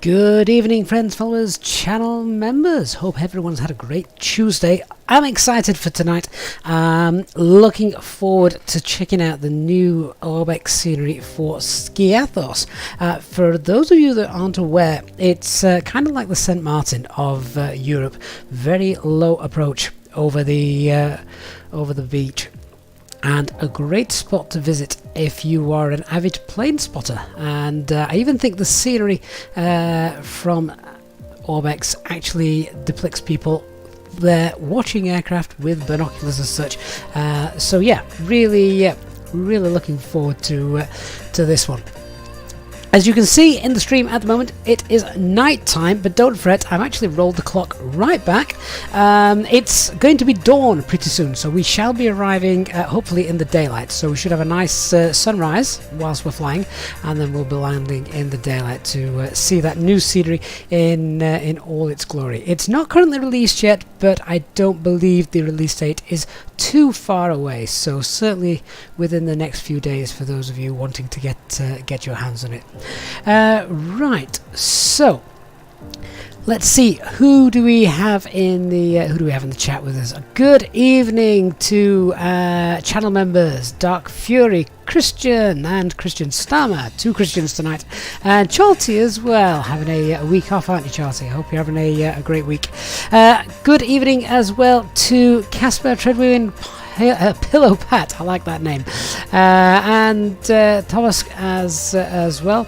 Good evening, friends, followers, channel members. Hope everyone's had a great Tuesday. I'm excited for tonight. Looking forward to checking out the new Orbx scenery for Skiathos. For those of you that aren't aware, it's kind of like the St Maarten of Europe. Very low approach over the beach. And a great spot to visit if you are an avid plane spotter. And I even think the scenery from Orbx actually depicts people there watching aircraft with binoculars as such. So yeah, really looking forward to this one. As you can see in the stream at the moment, it is night time, but don't fret, I've actually rolled the clock right back. It's going to be dawn pretty soon, so we shall be arriving hopefully in the daylight. So we should have a nice sunrise whilst we're flying, and then we'll be landing in the daylight to see that new scenery in all its glory. It's not currently released yet, but I don't believe the release date is too far away, so certainly within the next few days for those of you wanting to get your hands on it. Right, so let's see, who do we have in the chat with us? Good evening to channel members Dark Fury, Christian and Christian Stammer, two Christians tonight, and Chalty as well, having a week off, aren't you, Chalty? I hope you're having a great week. Good evening as well to Casper Treadwin Pillow Pat, I like that name, and Thomas as well.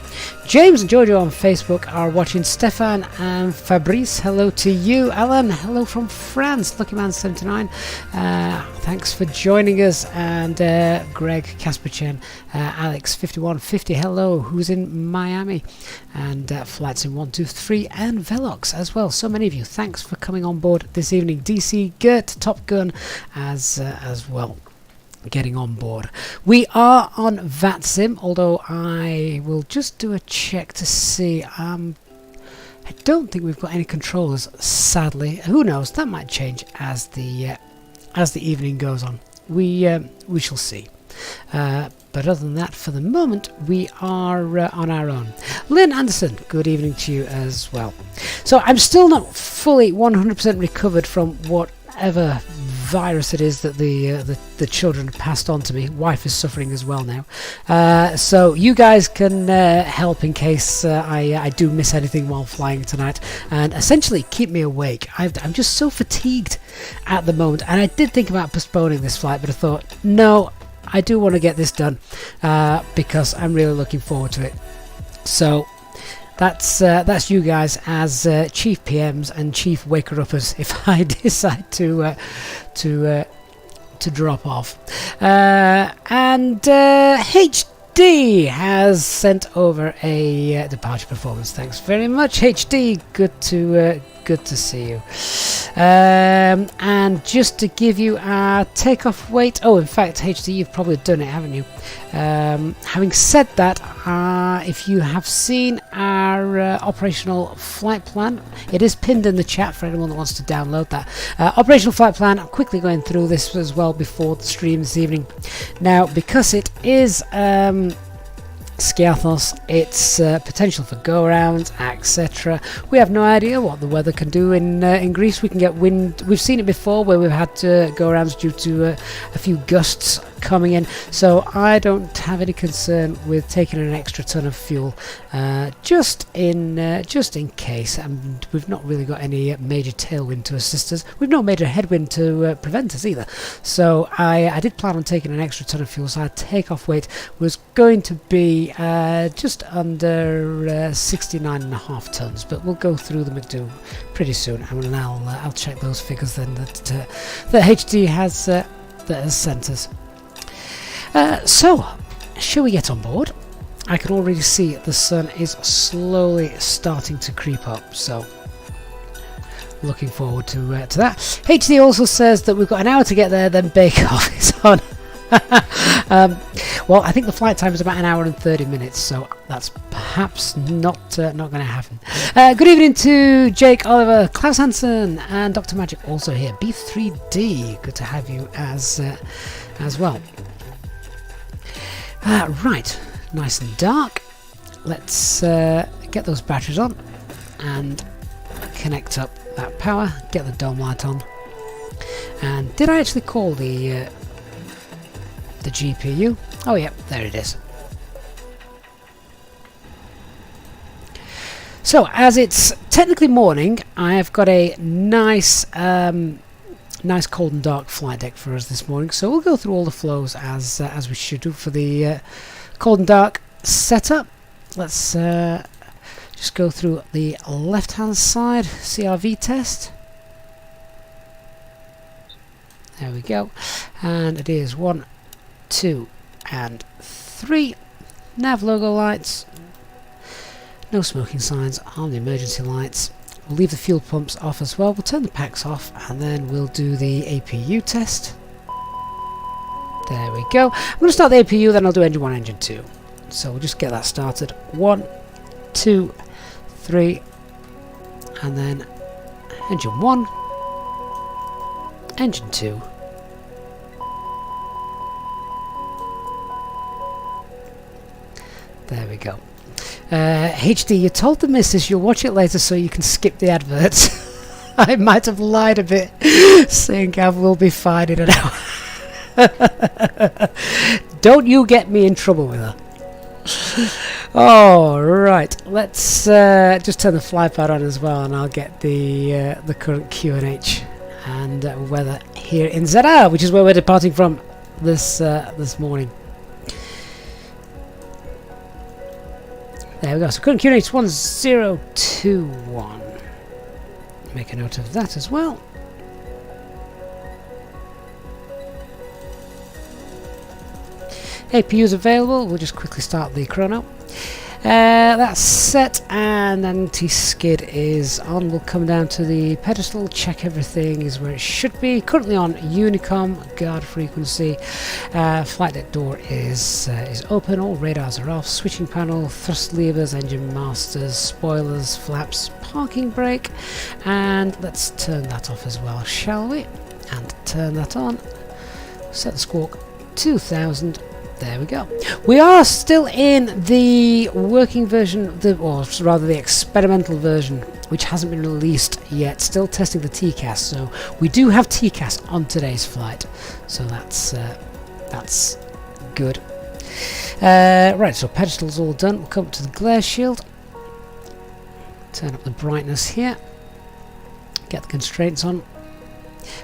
James and Jojo on Facebook are watching. Stefan and Fabrice, hello to you. Alan, hello from France. Lucky Man 79, thanks for joining us. And Greg, Casper Chen, Alex 5150, hello, who's in Miami, and Flights in 123 and Velox as well. So many of you, thanks for coming on board this evening. DC Gert, Top Gun as well, getting on board. We are on VATSIM, although I will just do a check to see. I don't think we've got any controllers, sadly. Who knows, that might change as the evening goes on. We shall see. But other than that, for the moment, we are on our own. Lynn Anderson, good evening to you as well. So I'm still not fully 100% recovered from whatever virus it is that the children passed on to me. Wife is suffering as well now, so you guys can help in case I do miss anything while flying tonight, and essentially keep me awake. I'm just so fatigued at the moment, and I did think about postponing this flight, but I thought, no, I do want to get this done because I'm really looking forward to it. So that's you guys as chief PMs and chief waker-uppers if I decide to drop off. And HD has sent over a departure performance. Thanks very much, HD. Good to see you. And just to give you our takeoff weight. Oh, in fact, HD, you've probably done it, haven't you? Having said that, if you have seen our operational flight plan, it is pinned in the chat for anyone that wants to download that. Operational flight plan, I'm quickly going through this as well before the stream this evening. Now, because it is Skiathos, its potential for go-arounds, etc. We have no idea what the weather can do in Greece. We can get wind. We've seen it before where we've had go-arounds due to a few gusts coming in, so I don't have any concern with taking an extra ton of fuel just in case. And we've not really got any major tailwind to assist us. We've no major headwind to prevent us either, so I did plan on taking an extra ton of fuel, so our takeoff weight was going to be just under 69.5 tons, but we'll go through the McDo pretty soon, and I'll check those figures then that HD has sent us. So, shall we get on board? I can already see the sun is slowly starting to creep up, so looking forward to that. HD also says that we've got an hour to get there, then Bake Off is on. Well, I think the flight time is about an hour and 30 minutes, so that's perhaps not going to happen. Good evening to Jake, Oliver, Klaus Hansen, and Dr. Magic also here. B3D, good to have you as well. Right, nice and dark. Let's get those batteries on and connect up that power, get the dome light on. And did I actually call the GPU? Oh yeah, there it is. So as it's technically morning, I have got a nice nice cold and dark flight deck for us this morning. So we'll go through all the flows as we should do for the cold and dark setup. Let's just go through the left hand side CRV test. There we go, and it is 1, 2 and 3. Nav logo lights, no smoking signs on the emergency lights. We'll leave the fuel pumps off as well. We'll turn the packs off and then we'll do the APU test. There we go. I'm going to start the APU, then I'll do engine 1, engine 2. So we'll just get that started. 1, 2, 3, and then engine 1, engine 2. There we go. HD, you told the missus you'll watch it later so you can skip the adverts. I might have lied a bit, saying Gav will be fine in an hour. Don't you get me in trouble with her. Alright, let's just turn the flypad on as well, and I'll get the current QNH and weather here in Zadar, which is where we're departing from this morning. There we go, so current QNH 1021. Make a note of that as well. APU is available, we'll just quickly start the chrono. That's set, and anti-skid is on. We'll come down to the pedestal, check everything is where it should be. Currently on Unicom, guard frequency. Flight deck door is open, all radars are off. Switching panel, thrust levers, engine masters, spoilers, flaps, parking brake. And let's turn that off as well, shall we? And turn that on. Set the squawk 2000. There we go. We are still in the working version, or rather the experimental version, which hasn't been released yet. Still testing the TCAS, so we do have TCAS on today's flight. So that's good. Right, so pedestal's all done. We'll come up to the glare shield. Turn up the brightness here. Get the constraints on.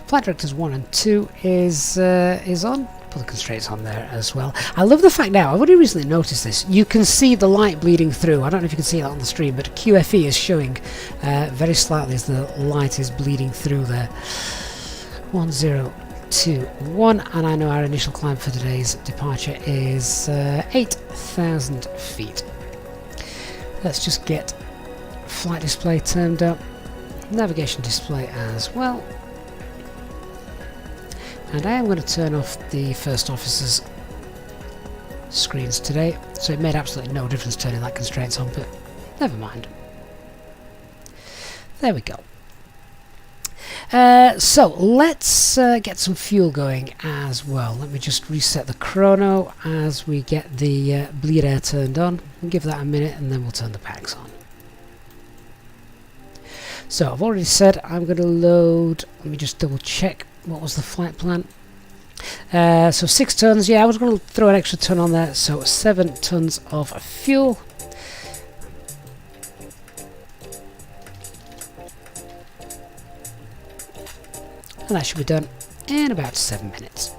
Flight directors 1 and 2 is on. Put the constraints on there as well. I love the fact now, I've only recently noticed this, you can see the light bleeding through. I don't know if you can see that on the stream, but QFE is showing very slightly as the light is bleeding through there. 1021, and I know our initial climb for today's departure is 8,000 feet. Let's just get flight display turned up, navigation display as well. And I am going to turn off the first officer's screens today, so it made absolutely no difference turning that constraints on, but never mind. There we go. So let's get some fuel going as well. Let me just reset the chrono as we get the bleed air turned on. We'll give that a minute and then we'll turn the packs on. So I've already said I'm going to load, let me just double check. What was the flight plan? So 6 tons, yeah, I was going to throw an extra ton on there, so 7 tons of fuel. And that should be done in about 7 minutes.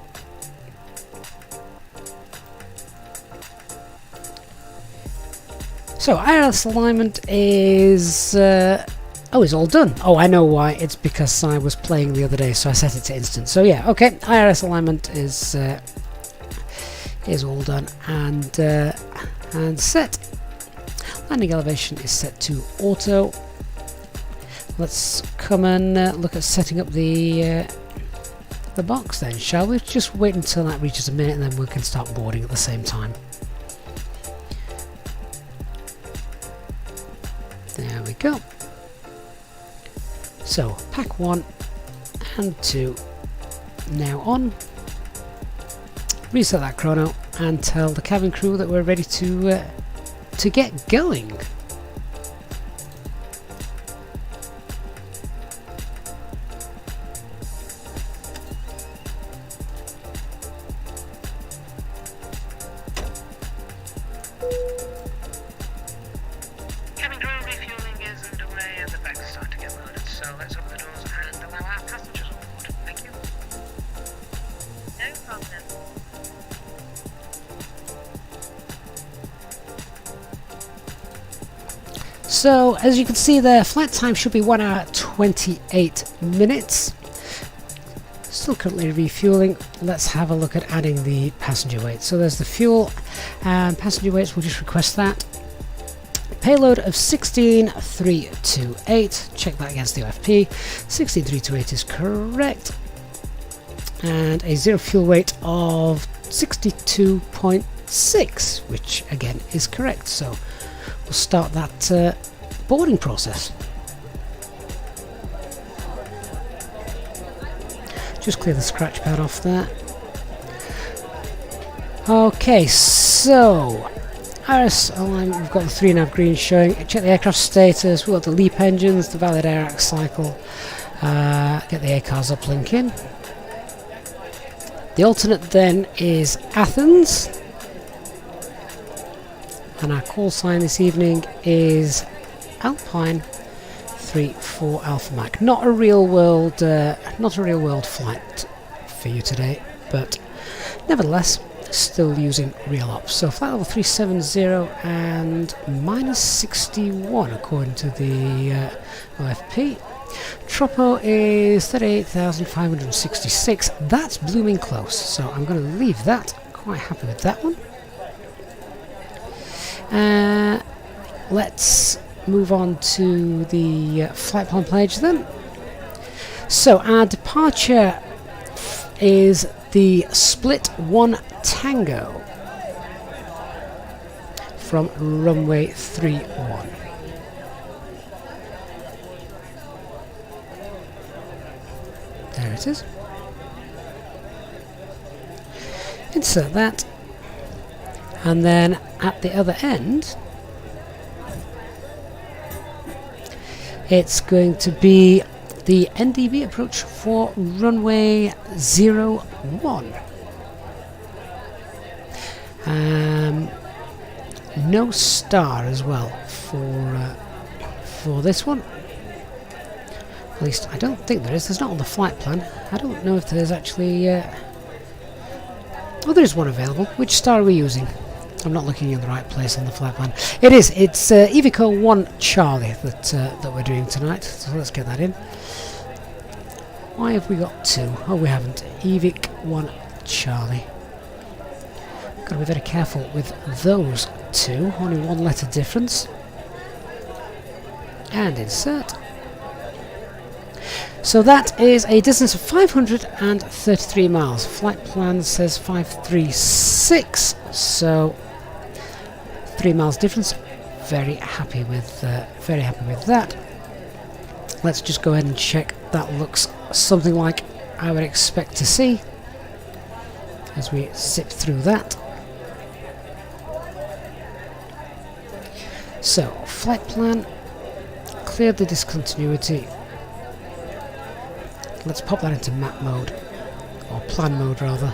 So IRS alignment is... oh, it's all done. Oh, I know why. It's because I was playing the other day, so I set it to instant. So yeah, okay. IRS alignment is all done and set. Landing elevation is set to auto. Let's come and look at setting up the box then, shall we? Just wait until that reaches a minute, and then we can start boarding at the same time. There we go. So, pack 1 and 2 now on. Reset that chrono and tell the cabin crew that we're ready to get going. the doors and allow our passengers on board. Thank you. No problem. So, as you can see there, flight time should be 1 hour 28 minutes. Still currently refueling. Let's have a look at adding the passenger weight. So there's the fuel and passenger weights, we'll just request that. Payload of 16,328. Check that against the OFP. 16,328 is correct. And a zero fuel weight of 62.6, which again is correct. So we'll start that boarding process. Just clear the scratch pad off there. Okay, so Iris align, we've got the 3 nav green showing. Check the aircraft status. We've got the LEAP engines, the valid Airac cycle. Get the ACARS uplink in. The alternate then is Athens. And our call sign this evening is Alpine 34 Alpha Mike. Not a real world flight for you today, but nevertheless still using real ops. So flight level 370 and minus 61 according to the OFP. Tropo is 38,566. That's blooming close, so I'm going to leave that. Quite happy with that one. Let's move on to the flight plan page then. So our departure is the split 1 Tango from runway 31. There it is. Insert that, and then at the other end it's going to be the NDB approach for runway 01. No star as well for this one. At least I don't think there is. There's not on the flight plan. I don't know if there's actually. Oh, there is one available. Which star are we using? I'm not looking in the right place on the flight plan. It is. It's Evico 1 Charlie that we're doing tonight. So let's get that in. Why have we got 2? Oh, we haven't. Evic 1 Charlie. Got to be very careful with those 2. Only 1 letter difference. And insert. So that is a distance of 533 miles. Flight plan says 536. So 3 miles difference. Very happy with that. Let's just go ahead and check that looks something like I would expect to see as we zip through that. So flight plan, cleared the discontinuity. Let's pop that into map mode, or plan mode rather,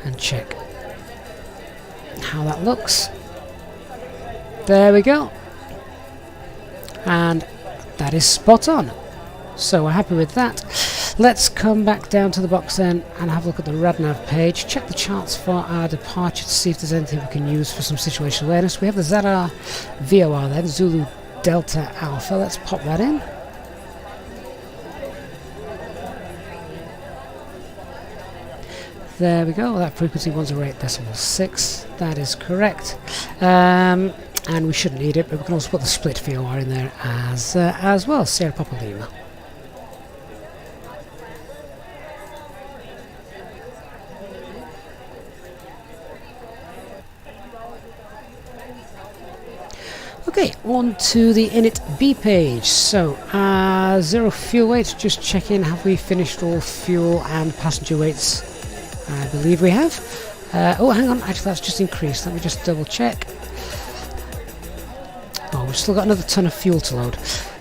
and check how that looks. There we go. And that is spot on. So we're happy with that. Let's come back down to the box then and have a look at the RadNav page. Check the charts for our departure to see if there's anything we can use for some situational awareness. We have the Zadar VOR then, Zulu Delta Alpha. Let's pop that in. There we go, that frequency 108.6, that is correct. And we shouldn't need it, but we can also put the split VOR in there as well, Sierra Papa Lima. Okay, on to the init B page. So, zero fuel weight, just check in, have we finished all fuel and passenger weights? I believe we have. Oh, hang on, actually that's just increased. Let me just double check. Oh, we've still got another ton of fuel to load.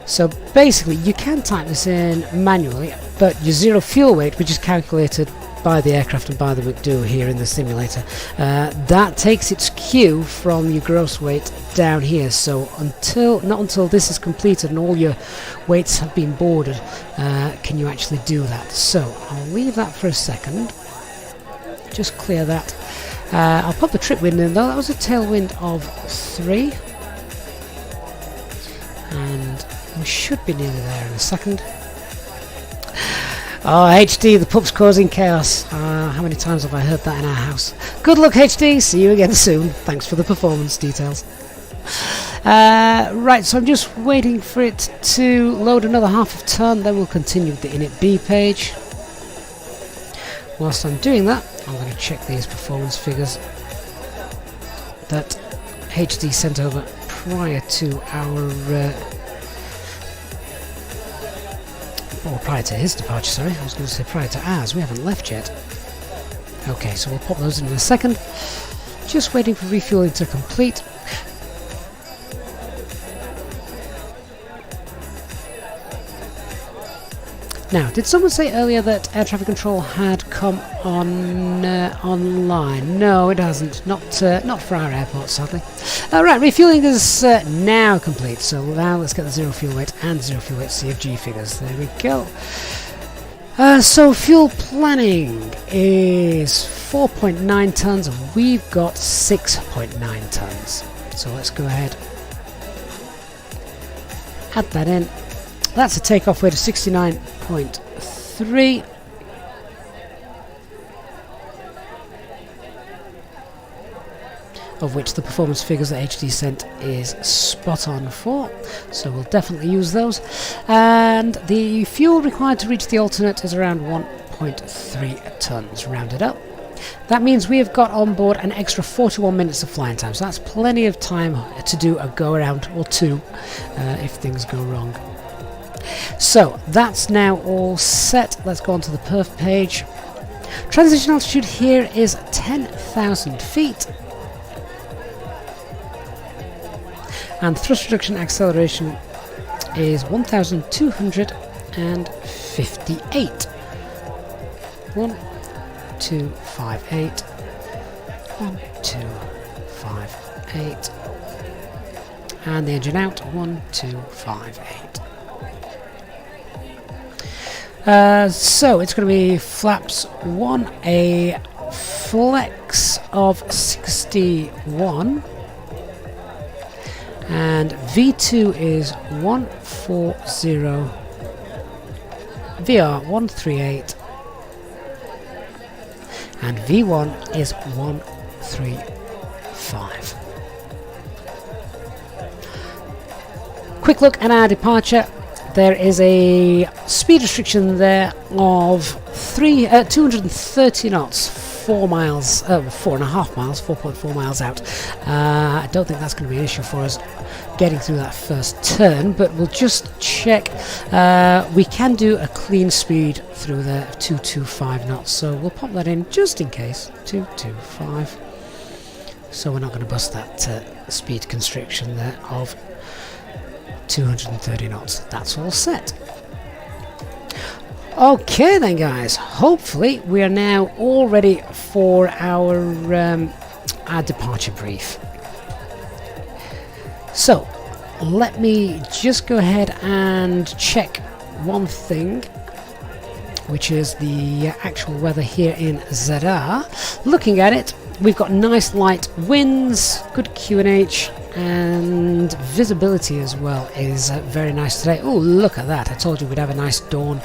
So basically, you can type this in manually, but your zero fuel weight, which is calculated by the aircraft and by the McDo here in the simulator. That takes its cue from your gross weight down here, so not until this is completed and all your weights have been boarded can you actually do that. So I'll leave that for a second, just clear that. I'll pop the trip wind in though. That was a tailwind of 3, and we should be nearly there in a second. Oh, HD, the pup's causing chaos. How many times have I heard that in our house? Good luck, HD. See you again soon. Thanks for the performance details. Right, so I'm just waiting for it to load another half a ton, then we'll continue with the init B page. Whilst I'm doing that, I'm going to check these performance figures that HD sent over prior to our prior to his departure, sorry. I was going to say prior to ours. We haven't left yet. Okay, so we'll pop those in a second. Just waiting for refueling to complete. Now, did someone say earlier that air traffic control had come on online? No, it hasn't. Not for our airport, sadly. Right, refueling is now complete. So now let's get the zero fuel weight and zero fuel weight CFG figures. There we go. So fuel planning is 4.9 tons, and we've got 6.9 tons. So let's go ahead, add that in. That's a takeoff weight of 69.3. Of which the performance figures that HD sent is spot on for. So we'll definitely use those. And the fuel required to reach the alternate is around 1.3 tons, rounded up. That means we have got on board an extra 41 minutes of flying time. So that's plenty of time to do a go around or two if things go wrong. So that's now all set. Let's go on to the perf page. Transition altitude here is 10,000 feet. And thrust reduction acceleration is 1,258. 1, 2, 5, 8. 1, 2, 5, 8. And the engine out. 1, 2, 5, 8. So it's going to be flaps 1, a flex of 61, and V2 is 140, VR 138, and V1 is 135. Quick look at our departure. There is a speed restriction there of 230 knots, 4 miles, 4.5 miles, 4.4 miles out. I don't think that's going to be an issue for us getting through that first turn, but we'll just check. We can do a clean speed through there of 225 knots, so we'll pop that in just in case. 225. So we're not going to bust that speed constriction there of 230 knots. That's all set. Okay then guys, hopefully we are now all ready for our departure brief. So let me just go ahead and check one thing, which is the actual weather here in Zadar. Looking at it, we've got nice light winds, good QNH, and visibility as well is very nice today. Oh, look at that. I told you we'd have a nice dawn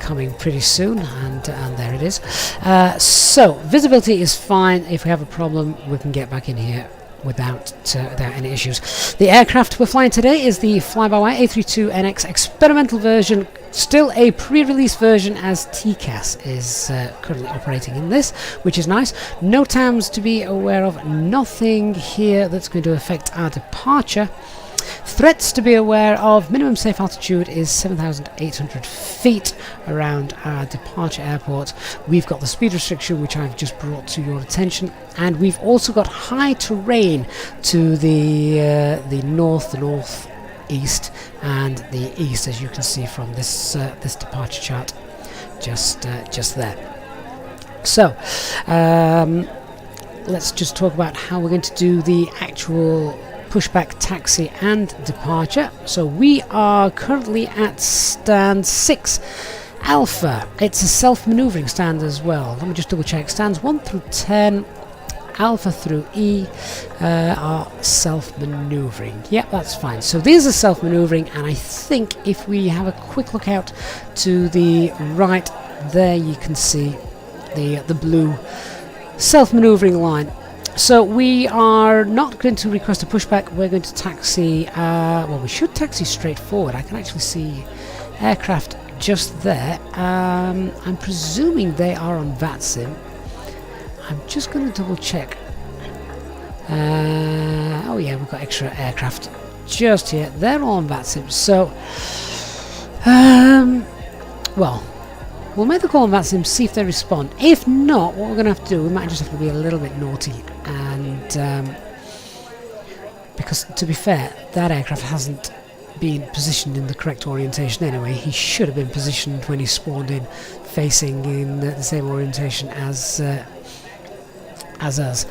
coming pretty soon, and there it is. So visibility is fine. If we have a problem, we can get back in here without any issues. The aircraft we're flying today is the FlyByWire A320NX experimental version, still a pre-release version, as TCAS is currently operating in this, which is nice. No TAMs to be aware of, nothing here that's going to affect our departure. Threats to be aware of: minimum safe altitude is 7,800 feet around our departure airport. We've got the speed restriction, which I've just brought to your attention, and we've also got high terrain to the north, the northeast, and the east, as you can see from this this departure chart just there. So, let's just talk about how we're going to do the actual pushback, taxi and departure. So we are currently at stand 6 Alpha. It's a self-maneuvering stand as well. Let me just double check. Stands 1 through 10, Alpha through E are self-maneuvering. Yep, that's fine. So these are self-maneuvering, and I think if we have a quick look out to the right there, you can see the blue self-maneuvering line. So we are not going to request a pushback. We're going to taxi, well, we should taxi straight forward. I can actually see aircraft just there. I'm presuming they are on VATSIM. I'm just going to double check. Oh yeah, we've got extra aircraft just here. They're all on VATSIM. So, well, we'll make the call on VATSIM, see if they respond. If not, what we're going to have to do, we might just have to be a little bit naughty. And because, to be fair, that aircraft hasn't been positioned in the correct orientation anyway. He should have been positioned when he spawned in, facing in the same orientation as us.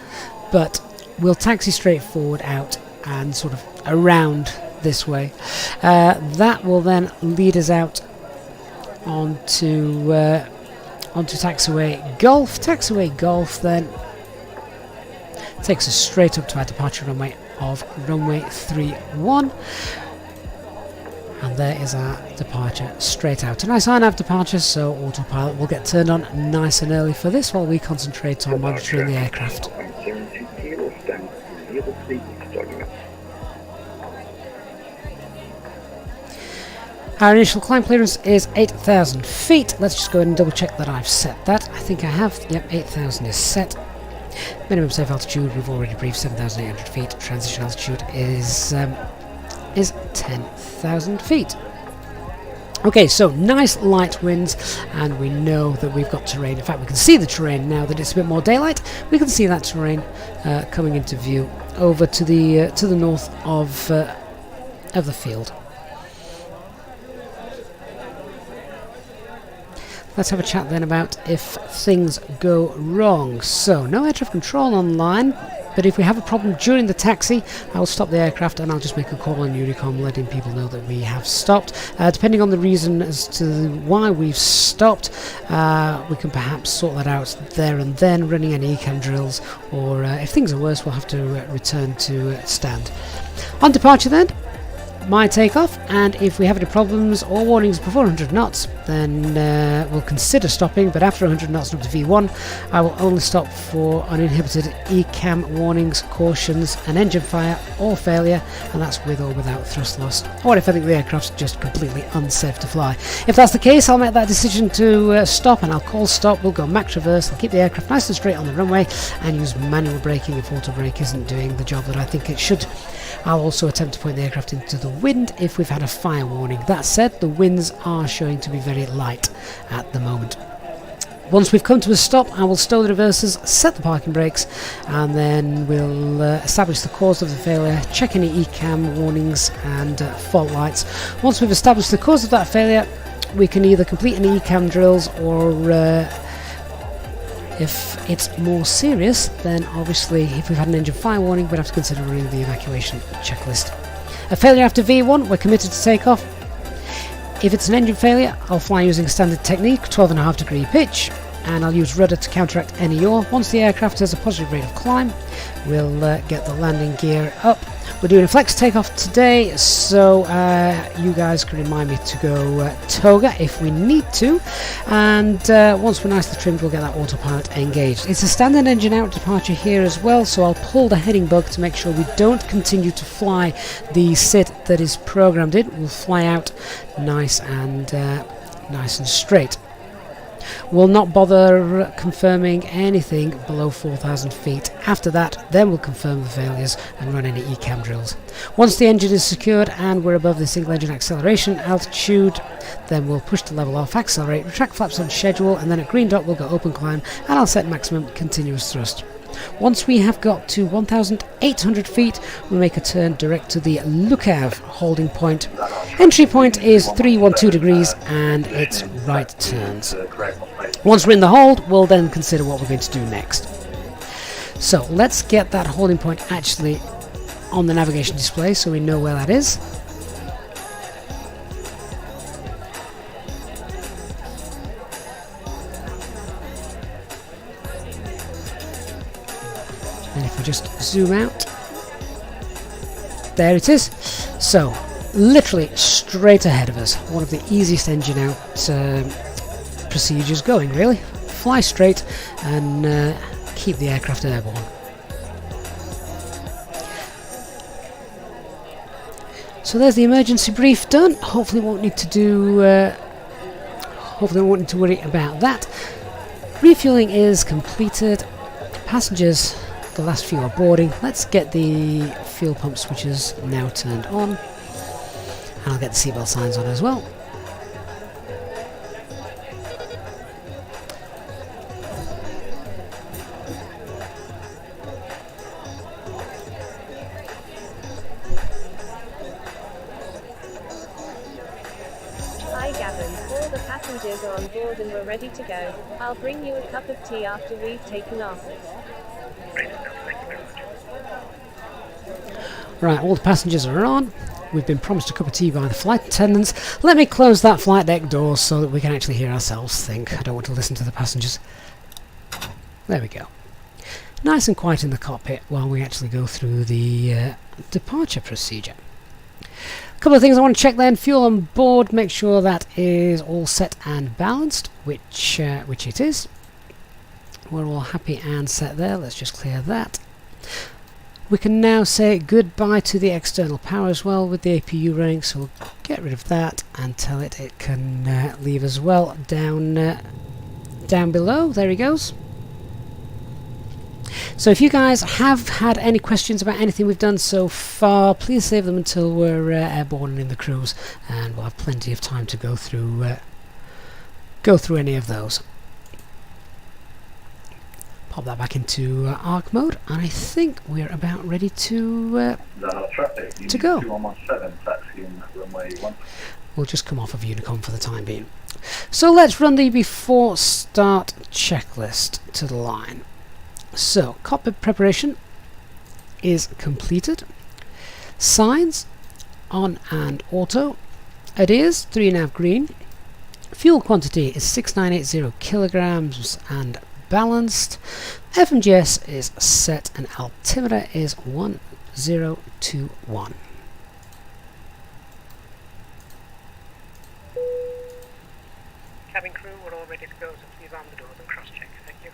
But we'll taxi straight forward out and sort of around this way. That will then lead us out onto taxiway Golf. Taxiway Golf then takes us straight up to our departure runway of runway 31, and there is our departure straight out. A nice INAV departure, so autopilot will get turned on nice and early for this while we concentrate on monitoring the aircraft. Our initial climb clearance is 8,000 feet. Let's just go ahead and double check that I've set that. I think I have. Yep, 8,000 is set. Minimum safe altitude, we've already briefed 7,800 feet. Transition altitude is 10,000 feet. Okay, so nice light winds, and we know that we've got terrain. In fact, we can see the terrain now that it's a bit more daylight. We can see that terrain coming into view over to the north of the field. Let's have a chat then about if things go wrong. So, no air traffic control online, but if we have a problem during the taxi, I will stop the aircraft and I'll just make a call on Unicom letting people know that we have stopped. Depending on the reason as to why we've stopped, we can perhaps sort that out there and then, running any ECAM drills, or if things are worse, we'll have to return to stand. On departure then, my takeoff, and if we have any problems or warnings before 100 knots, then we'll consider stopping, but after 100 knots and up to V1, I will only stop for uninhibited ECAM warnings, cautions, an engine fire or failure, and that's with or without thrust loss, or if I think the aircraft's just completely unsafe to fly. If that's the case, I'll make that decision to stop, and I'll call stop. We'll go max reverse, I'll keep the aircraft nice and straight on the runway, and use manual braking if auto brake isn't doing the job that I think it should. I'll also attempt to point the aircraft into the wind if we've had a fire warning. That said, the winds are showing to be very light at the moment. Once we've come to a stop, I will stow the reversers, set the parking brakes, and then we'll establish the cause of the failure, check any ECAM warnings and fault lights. Once we've established the cause of that failure, we can either complete any ECAM drills, or if it's more serious, then obviously if we've had an engine fire warning, we'd have to consider running the evacuation checklist. A failure after V1, we're committed to takeoff. If it's an engine failure, I'll fly using standard technique, 12.5 degree pitch, and I'll use rudder to counteract any yaw. Once the aircraft has a positive rate of climb, we'll get the landing gear up. We're doing a flex takeoff today, so you guys can remind me to go toga if we need to, and once we're nicely trimmed, we'll get that autopilot engaged. It's a standard engine out departure here as well, so I'll pull the heading bug to make sure we don't continue to fly the SID that is programmed in. We'll fly out nice and straight. We'll not bother confirming anything below 4,000 feet. After that, then we'll confirm the failures and run any ECAM drills. Once the engine is secured and we're above the single engine acceleration altitude, then we'll push to level off, accelerate, retract flaps on schedule, and then at green dot we'll go open climb, and I'll set maximum continuous thrust. Once we have got to 1,800 feet, we make a turn direct to the Lookout holding point. Entry point is 312 degrees and it's right turns. Once we're in the hold, we'll then consider what we're going to do next. So let's get that holding point actually on the navigation display so we know where that is. And if we just zoom out, there it is. So, literally straight ahead of us. One of the easiest engine out procedures going, really. Fly straight and keep the aircraft airborne. So there's the emergency brief done. Hopefully, we won't need to do. Hopefully, we won't need to worry about that. Refueling is completed. Passengers. The last few are boarding. Let's get the fuel pump switches now turned on. And I'll get the seatbelt signs on as well. Hi Gavin, all the passengers are on board and we're ready to go. I'll bring you a cup of tea after we've taken off. Right, all the passengers are on. We've been promised a cup of tea by the flight attendants. Let me close that flight deck door so that we can actually hear ourselves think. I don't want to listen to the passengers. There we go. Nice and quiet in the cockpit while we actually go through the departure procedure. A couple of things I want to check then. Fuel on board, make sure that is all set and balanced, which it is. We're all happy and set there. Let's just clear that. We can now say goodbye to the external power as well with the APU running, so we'll get rid of that and tell it can leave as well down below. There he goes. So if you guys have had any questions about anything we've done so far, please save them until we're airborne and in the cruise, and we'll have plenty of time to go through any of those. Pop that back into arc mode, and I think we're about ready to go. We'll just come off of Unicom for the time being. So let's run the before start checklist to the line. So cockpit preparation is completed. Signs on and auto. Adheres 3.5 green. Fuel quantity is 6980 kilograms and balanced. FMGS is set and altimeter is 1021. Cabin crew, we're all ready to go, so please arm the doors and cross-check. Thank you.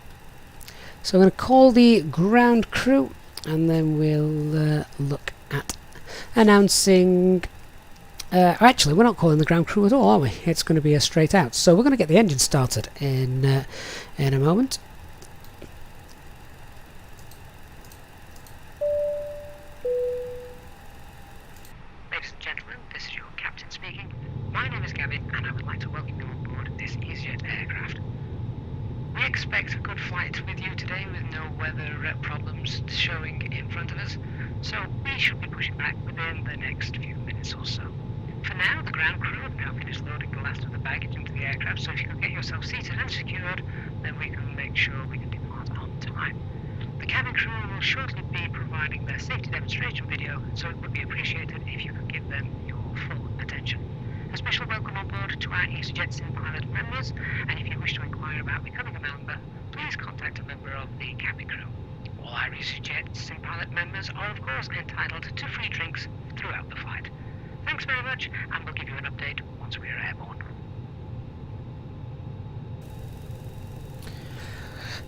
So I'm going to call the ground crew and then we'll look at announcing... actually, we're not calling the ground crew at all, are we? It's going to be a straight out. So we're going to get the engine started in a moment. Ladies and gentlemen, this is your captain speaking. My name is Gavin, and I would like to welcome you on board this Easyjet aircraft. We expect a good flight with you today with no weather problems showing in front of us, so we should be pushing back within the next few minutes or so. For now, the ground crew have now finished loading the last of the baggage into the aircraft, so if you could get yourself seated and secured, then we can make sure we can depart on time. The cabin crew will shortly be providing their safety demonstration video, so it would be appreciated if you could give them your full attention. A special welcome on board to our Easyjetsimpilot members, and if you wish to inquire about becoming a member, please contact a member of the cabin crew. All our Easyjetsimpilot members are of course entitled to free drinks throughout the flight. Thanks very much, and we'll give you an update once we are airborne.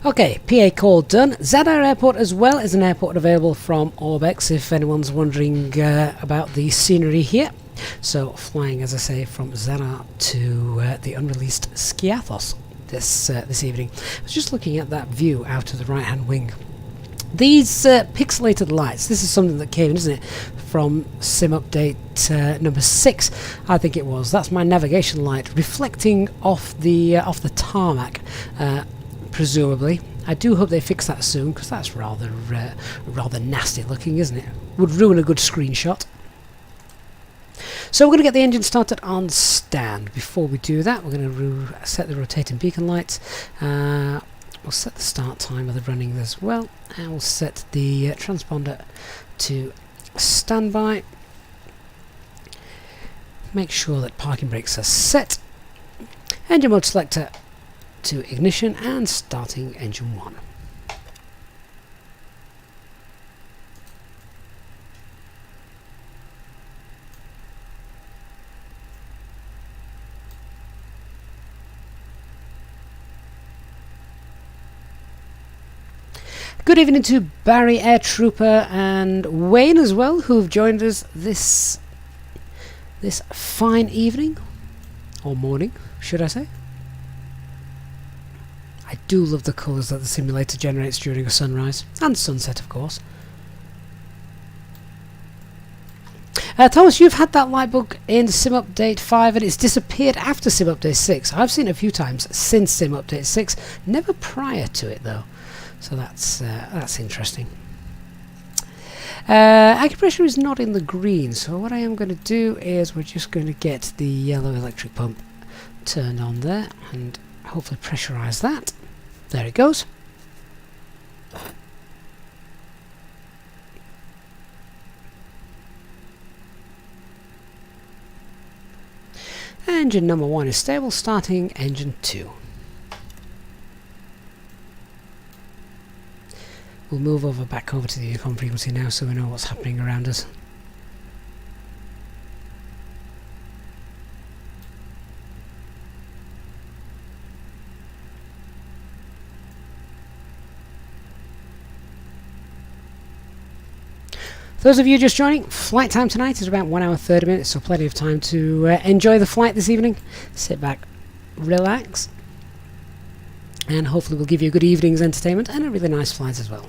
Okay, PA call done. Zadar Airport as well is an airport available from Orbx if anyone's wondering about the scenery here. So flying, as I say, from Zadar to the unreleased Skiathos this evening. I was just looking at that view out of the right hand wing. These pixelated lights, this is something that came in, isn't it, from Sim Update number 6, I think it was. That's my navigation light reflecting off the tarmac, presumably, I do hope they fix that soon, because that's rather nasty looking, isn't it? Would ruin a good screenshot. So we're going to get the engine started on stand. Before we do that, we're going to set the rotating beacon lights. We'll set the start time of the running as well, and we'll set the transponder to standby. Make sure that parking brakes are set. Engine mode selector to ignition, and starting engine 1. Good evening to Barry, Air Trooper, and Wayne as well, who have joined us this fine evening, or morning, should I say. I do love the colours that the simulator generates during a sunrise, and sunset of course. Thomas, you've had that light bug in Sim Update 5 and it's disappeared after Sim Update 6. I've seen it a few times since Sim Update 6, never prior to it though. So that's interesting. Acupressure is not in the green, so what I am going to do is we're just going to get the yellow electric pump turned on there and hopefully pressurise that. There it goes. Engine number 1 is stable, starting engine 2. We'll move back over to the intercom frequency now so we know what's happening around us. Those of you just joining, flight time tonight is about 1 hour 30 minutes, so plenty of time to enjoy the flight this evening. Sit back, relax, and hopefully we'll give you a good evening's entertainment and a really nice flight as well.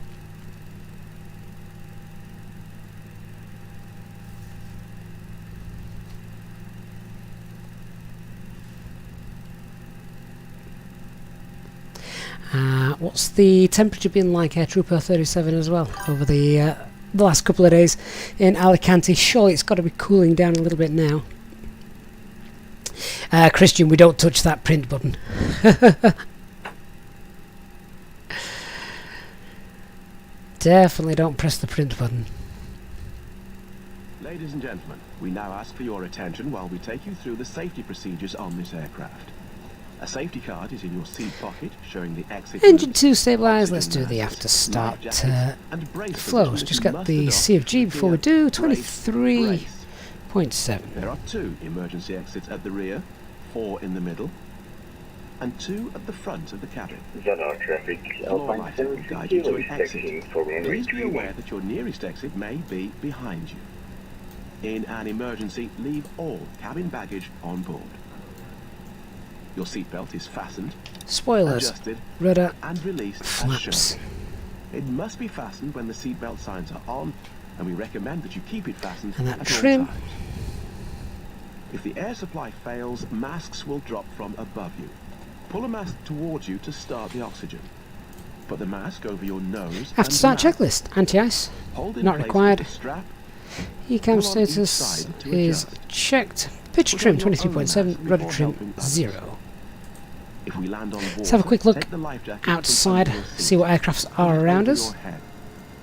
What's the temperature been like, Air Trooper 37 as well, over the last couple of days in Alicante? Surely it's got to be cooling down a little bit now. Christian, we don't touch that print button. Definitely don't press the print button. Ladies and gentlemen, we now ask for your attention while we take you through the safety procedures on this aircraft. A safety card is in your seat pocket showing the exit. Engine 2 stabilised. Let's do the after start flows. Just get the CFG before we do. 23.7. There are 2 emergency exits at the rear, 4 in the middle, and 2 at the front of the cabin. Zadar traffic, Floor lighting will guide you to an exit. Please be aware that your nearest exit may be behind you. In an emergency, leave all cabin baggage on board. Your seatbelt is fastened, Spoilers, adjusted, rudder, and released flaps. as shown. It must be fastened when the seatbelt signs are on, and we recommend that you keep it fastened And that at trim. all times. If the air supply fails, masks will drop from above you. Pull a mask towards you to start the oxygen. Put the mask over your nose. After start checklist, anti-ice, Hold in not place required. with the strap. ECAM Pull on each status side to is adjust. checked. Pitch Put trim on your own 23.7, mask rudder before trim helping others. 0. If we land on water, Let's have a quick look take the life jacket from outside, under your seat. see what aircrafts Put are it around over us. your head.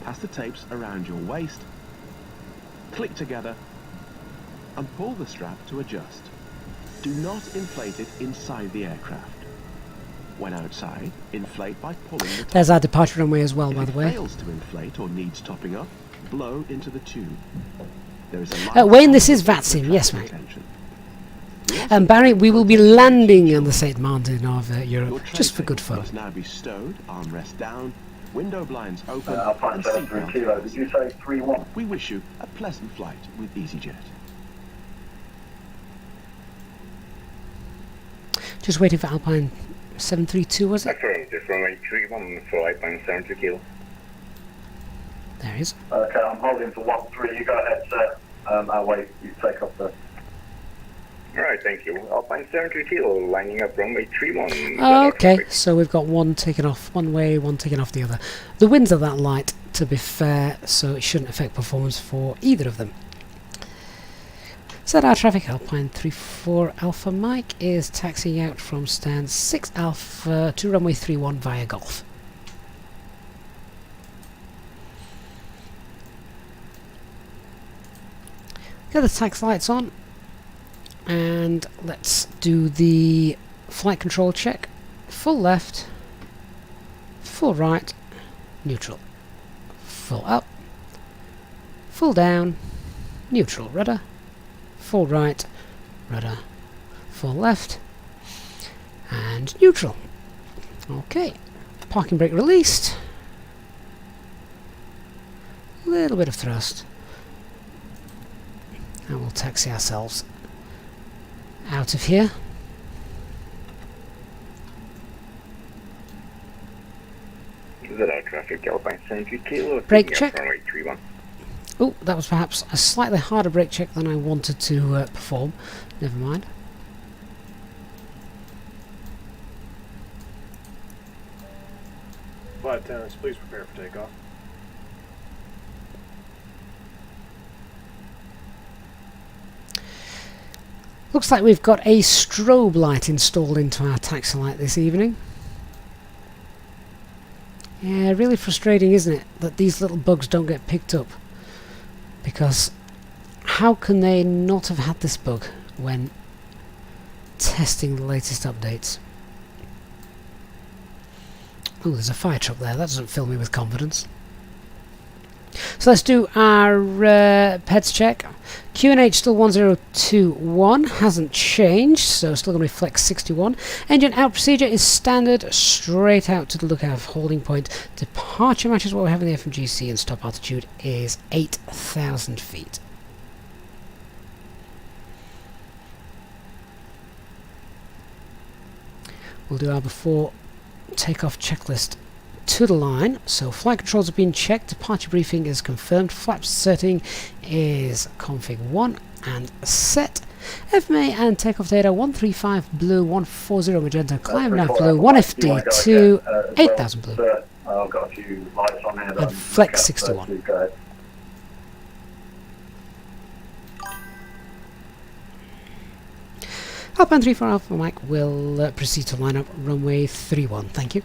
Pass the tapes around your waist. Click together and pull the strap to adjust. Do not inflate it inside the aircraft. When outside, inflate by pulling the top. There's our departure runway as well, If by it the way. fails to inflate or needs topping up, blow into the tube. There is a Wayne, this is VATSIM, yes mate. And Barry, we will be landing on the St Maarten of Europe, just for good fun. Must now be stowed, armrest down, window blinds open, Alpine and 73 seatbelt. Kilo, did you say 3-1? We wish you a pleasant flight with Easyjet. Just waiting for Alpine 732, was it? Affirmative, runway 31 for Alpine 72 Kilo. There he is. Okay, I'm holding for 1-3, you go ahead, sir. I'll wait, you take off the... Alright, thank you. Alpine 73 Kilo, lining up runway 31. Okay, Traffic. so we've got one taken off one way, one taken off the other. The winds are that light, to be fair, so it shouldn't affect performance for either of them. Zadar traffic, Alpine 34 Alpha Mike is taxiing out from stand 6 Alpha to runway 31 via Golf. Get the tax lights on, and let's do the flight control check. Full left, full right, neutral. Full up, full down, neutral rudder, full right, rudder, full left, and neutral. Okay, parking brake released. A little bit of thrust. And we'll taxi ourselves out of here. Zadar traffic, Alpine 73 Kilo. Brake taking check. up runway 31. Oh, that was perhaps a slightly harder brake check than I wanted to perform. Never mind. Flight attendants, please prepare for takeoff. Looks like we've got a strobe light installed into our taxi light this evening. Yeah, really frustrating, isn't it, that these little bugs don't get picked up? Because how can they not have had this bug when testing the latest updates? Oh, there's a fire truck there. That doesn't fill me with confidence. So let's do our PEDS check. QNH still 1021, hasn't changed, so still going to be flex 61. Engine out procedure is standard, straight out to the lookout holding point. Departure matches what we have in the FMGC, and stop altitude is 8,000 feet. We'll do our before takeoff checklist to the line. So flight controls have been checked, departure briefing is confirmed, flaps setting is config 1 and set. FMA and takeoff data 135 blue, 140 magenta, climb nav blue, 1FD2, 8000 blue, I've got a few lights on here. and flex 61. Alpine 34 Alpha Mike will proceed to line up runway 31. Thank you.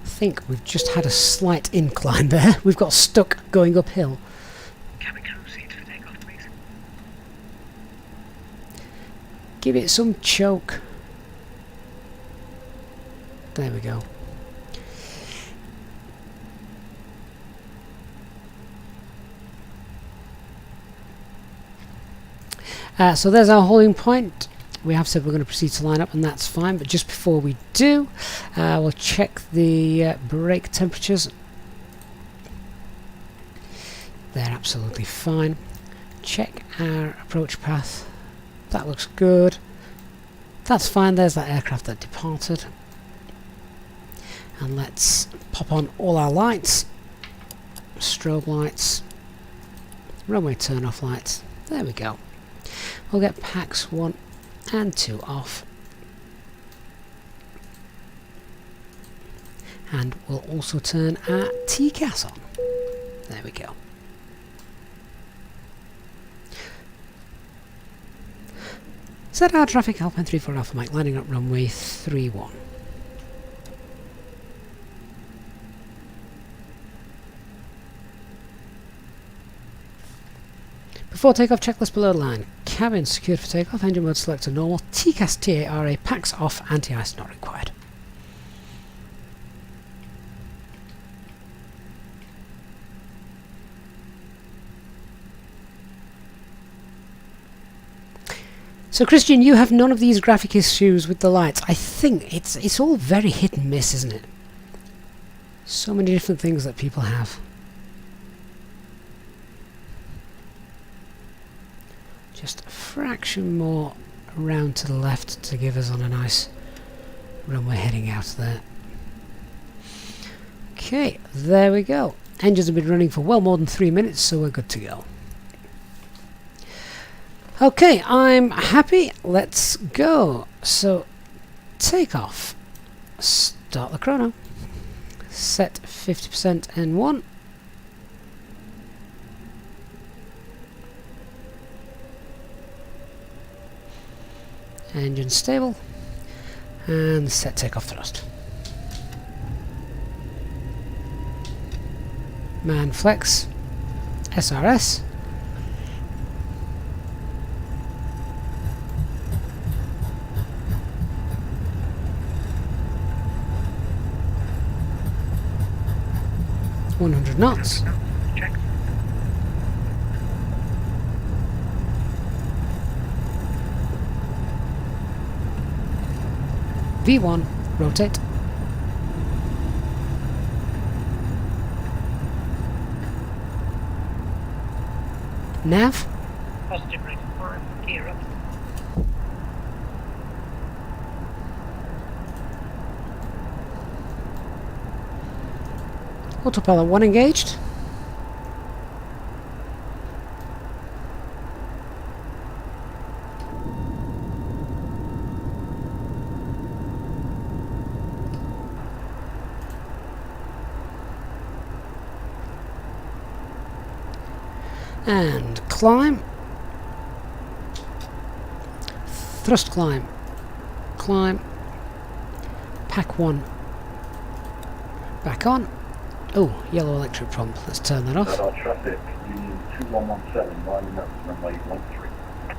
I think we've just had a slight incline there. We've got stuck going uphill. Cabin crew seat for takeoff, please. Give it some choke. There we go. So there's our holding point. We have said we're going to proceed to line up, and that's fine, but just before we do, we'll check the brake temperatures. They're absolutely fine. Check our approach path. That looks good. That's fine. There's that aircraft that departed. And let's pop on all our lights. Strobe lights. Runway turn off lights. There we go. We'll get packs 1 and 2 off, and we'll also turn our TCAS on. There we go. Set our traffic, Alpine 34 Alpha Mike, lining up runway 31. Before takeoff, checklist below the line. Cabin secured for takeoff, engine mode selector normal, TCAS TARA, packs off, anti-ice not required. So Christian, you have none of these graphic issues with the lights. I think it's all very hit and miss, isn't it? So many different things that people have. Just a fraction more around to the left to give us on a nice runway heading out there. Okay, there we go. Engines have been running for well more than 3 minutes, so we're good to go. Okay, I'm happy. Let's go. So, takeoff. Start the chrono. Set 50% N1. Engine stable. And set takeoff thrust. Man flex. SRS. $100 knots. Check. V1, rotate. Nav. Positive rate for gear up. Autopilot 1 engaged. And climb. Thrust climb. Climb. Pack 1. Back on. Oh, yellow electric prompt. Let's turn that off. Zadar traffic, Union 2117, lining up runway 13.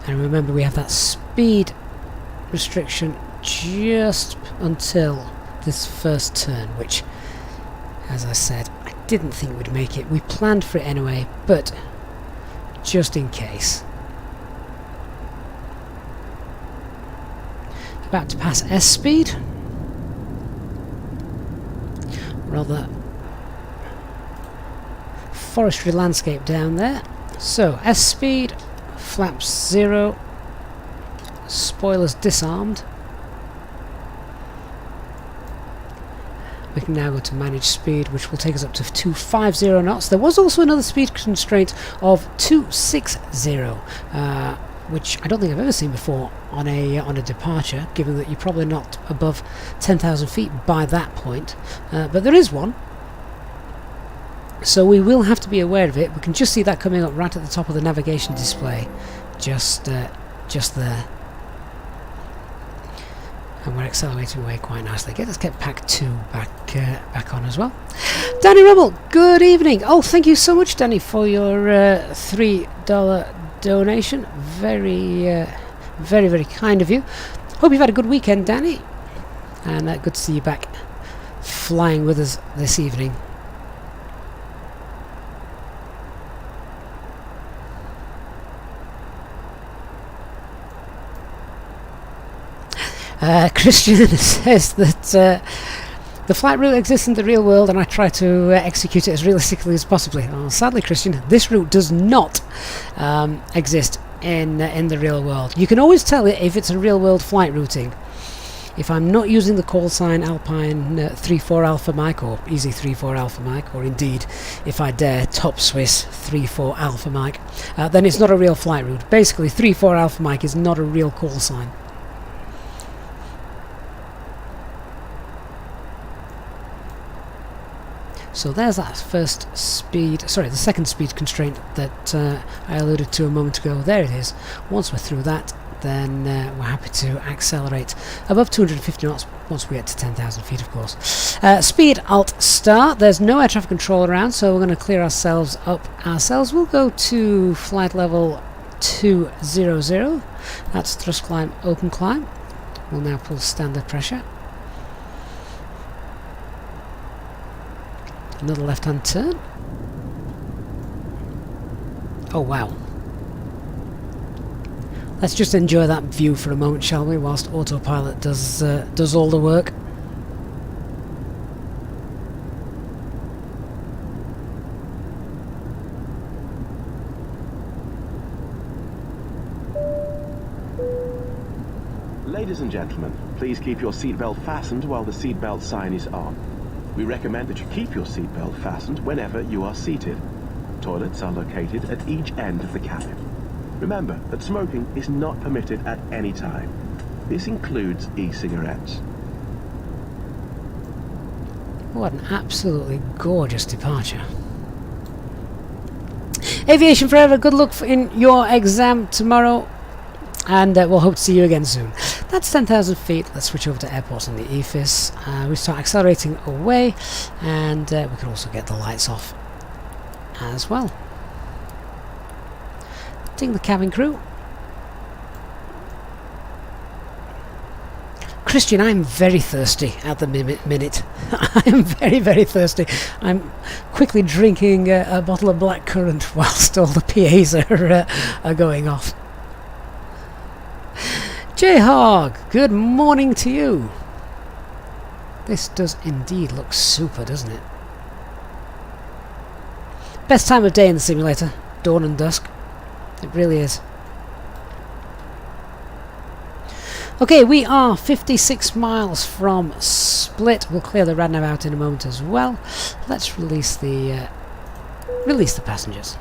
And remember, we have that speed restriction just until this first turn, which, as I said, I didn't think we'd make it. We planned for it anyway, but just in case. About to pass S speed. Rather forestry landscape down there. So S speed, flaps 0, spoilers disarmed. We can now go to manage speed, which will take us up to 250 knots. There was also another speed constraint of 260, which I don't think I've ever seen before on a departure, given that you're probably not above 10,000 feet by that point. But there is one, so we will have to be aware of it. We can just see that coming up right at the top of the navigation display, just there. And we're accelerating away quite nicely. Let's get pack 2 back on as well. Danny Rebel, good evening. Oh, thank you so much, Danny, for your $3 donation. Very, very kind of you. Hope you've had a good weekend, Danny. And good to see you back flying with us this evening. Christian says that the flight route exists in the real world and I try to execute it as realistically as possibly. Oh, sadly, Christian, this route does not exist in the real world. You can always tell it if it's a real world flight routing. If I'm not using the call sign Alpine 34 Alpha Mike or Easy 34 Alpha Mike, or indeed if I dare Top Swiss 34 Alpha Mike, then it's not a real flight route. Basically 34 Alpha Mike is not a real call sign. So there's that the second speed constraint that I alluded to a moment ago. There it is. Once we're through that, then we're happy to accelerate above 250 knots once we get to 10,000 feet, of course. Speed Alt Star. There's no air traffic control around, so we're going to clear ourselves up ourselves. We'll go to flight level 200. That's thrust climb, open climb. We'll now pull standard pressure. Another left-hand turn. Oh wow. Let's just enjoy that view for a moment, shall we, whilst autopilot does all the work. Ladies and gentlemen, please keep your seatbelt fastened while the seatbelt sign is on. We recommend that you keep your seatbelt fastened whenever you are seated. Toilets are located at each end of the cabin. Remember that smoking is not permitted at any time. This includes e-cigarettes. What an absolutely gorgeous departure. Aviation Forever, good luck in your exam tomorrow, and we'll hope to see you again soon. That's 10,000 feet. Let's switch over to airports on the EFIS. We start accelerating away, and we can also get the lights off as well. Ding the cabin crew. Christian, I'm very thirsty at the minute. I am very, very thirsty. I'm quickly drinking a bottle of blackcurrant whilst all the PAs are going off. J-Hog, good morning to you. This does indeed look super, doesn't it? Best time of day in the simulator, dawn and dusk. It really is. Okay, we are 56 miles from Split. We'll clear the radnav out in a moment as well. Let's release the passengers.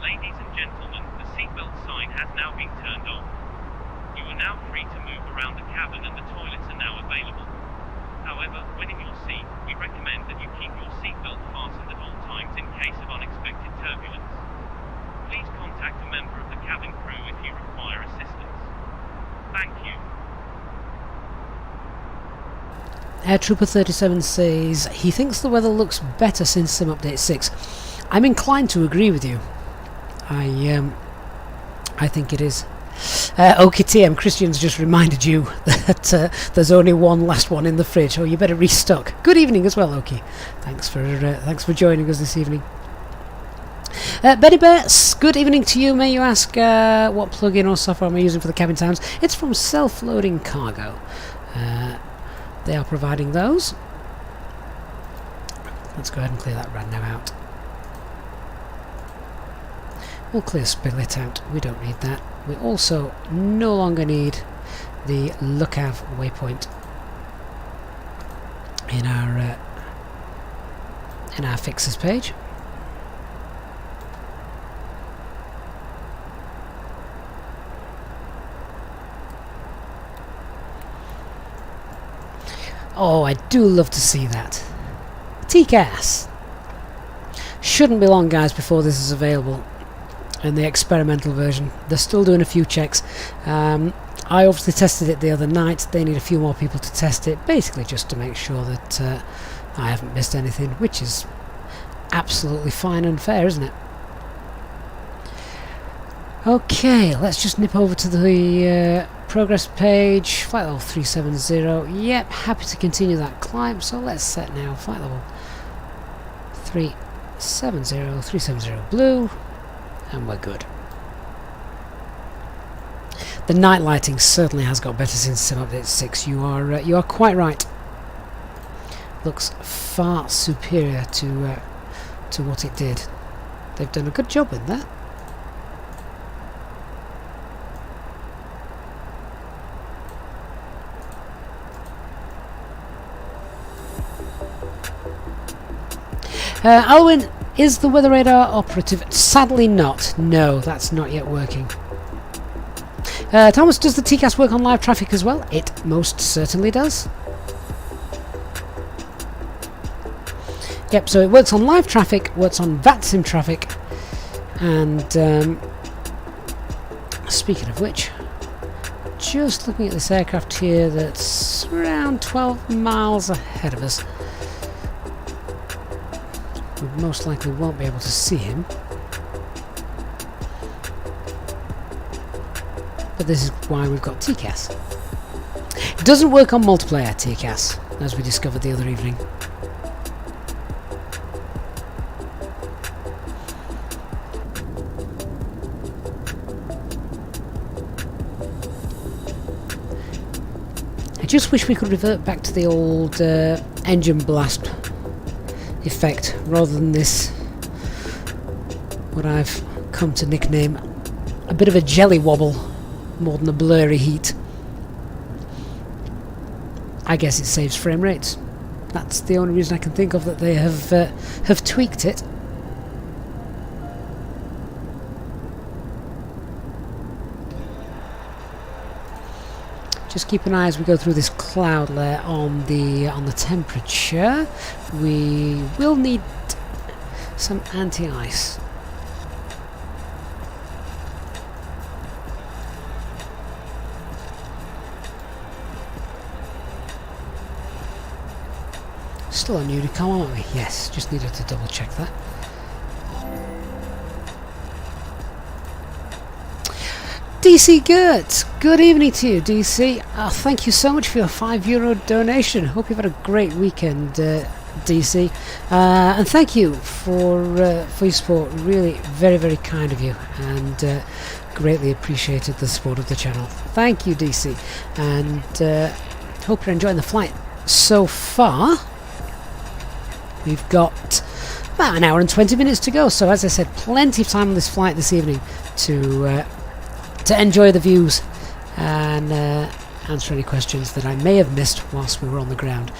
Ladies and gentlemen, the seatbelt sign has now been turned on. You are now free to move around the cabin and the toilets are now available. However, when in your seat, we recommend that you keep your seatbelt fastened at all times in case of unexpected turbulence. Please contact a member of the cabin crew if you require assistance. Thank you. Air Trooper 37 says he thinks the weather looks better since Sim Update 6. I'm inclined to agree with you. I think it is. OKTM, Christian's just reminded you that there's only one last one in the fridge. Oh, you better restock. Good evening as well, Oki. Thanks for joining us this evening. Betty Betts, good evening to you. May you ask what plugin or software am I using for the cabin sounds? It's from Self-Loading Cargo. They are providing those. Let's go ahead and clear that radnav out. We'll clear Split out. We don't need that. We also no longer need the Lookav waypoint in our fixes page. Oh, I do love to see that. TCAS. Shouldn't be long, guys, before this is available in the experimental version. They're still doing a few checks. I obviously tested it the other night. They need a few more people to test it, basically just to make sure that I haven't missed anything, which is absolutely fine and fair, isn't it? Okay, let's just nip over to the progress page. Flight level 370. Yep, happy to continue that climb, so let's set now flight level 370 blue, and we're good. The night lighting certainly has got better since Sim Update 6. You are quite right. Looks far superior to what it did. They've done a good job with that. Alwyn, is the weather radar operative? Sadly not. No, that's not yet working. Thomas, does the TCAS work on live traffic as well? It most certainly does. Yep, so it works on live traffic, works on VATSIM traffic, and speaking of which, just looking at this aircraft here that's around 12 miles ahead of us. We most likely won't be able to see him. But this is why we've got TCAS. It doesn't work on multiplayer TCAS, as we discovered the other evening. I just wish we could revert back to the old engine blast effect rather than this what I've come to nickname a bit of a jelly wobble more than a blurry heat. I guess it saves frame rates. That's the only reason I can think of that they have tweaked it. Just keep an eye as we go through this cloud layer on the temperature. We will need some anti-ice. Still on Unicom, aren't we? Yes, just needed to double check that. DC Gert, good evening to you, DC. Thank you so much for your €5 donation. Hope you've had a great weekend, DC. And thank you for your support. Really, very, very kind of you, and greatly appreciated the support of the channel. Thank you, DC, and hope you're enjoying the flight so far. We've got about an hour and 20 minutes to go, so as I said, plenty of time on this flight this evening to enjoy the views and answer any questions that I may have missed whilst we were on the ground.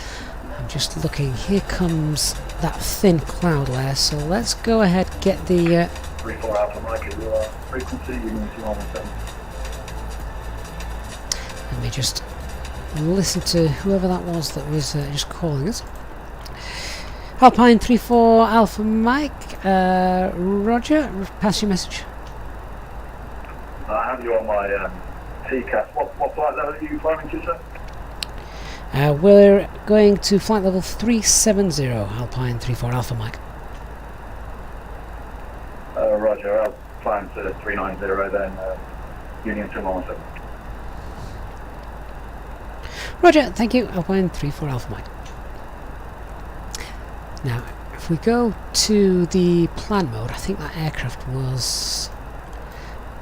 I'm just looking, here comes that thin cloud layer, so let's go ahead and get the 34 Alpha Mike at your frequency, Union 217. let me just listen to whoever that was just calling us. Alpine 34 Alpha Mike, Roger, pass your message. I have you on my TCAS. What flight level are you flying to, sir? We're going to flight level 370, Alpine 34 Alpha Mike. Roger, I'll fly to 390 then, Union 217. Roger, thank you, Alpine 34 Alpha Mike. Now, if we go to the plan mode, I think that aircraft was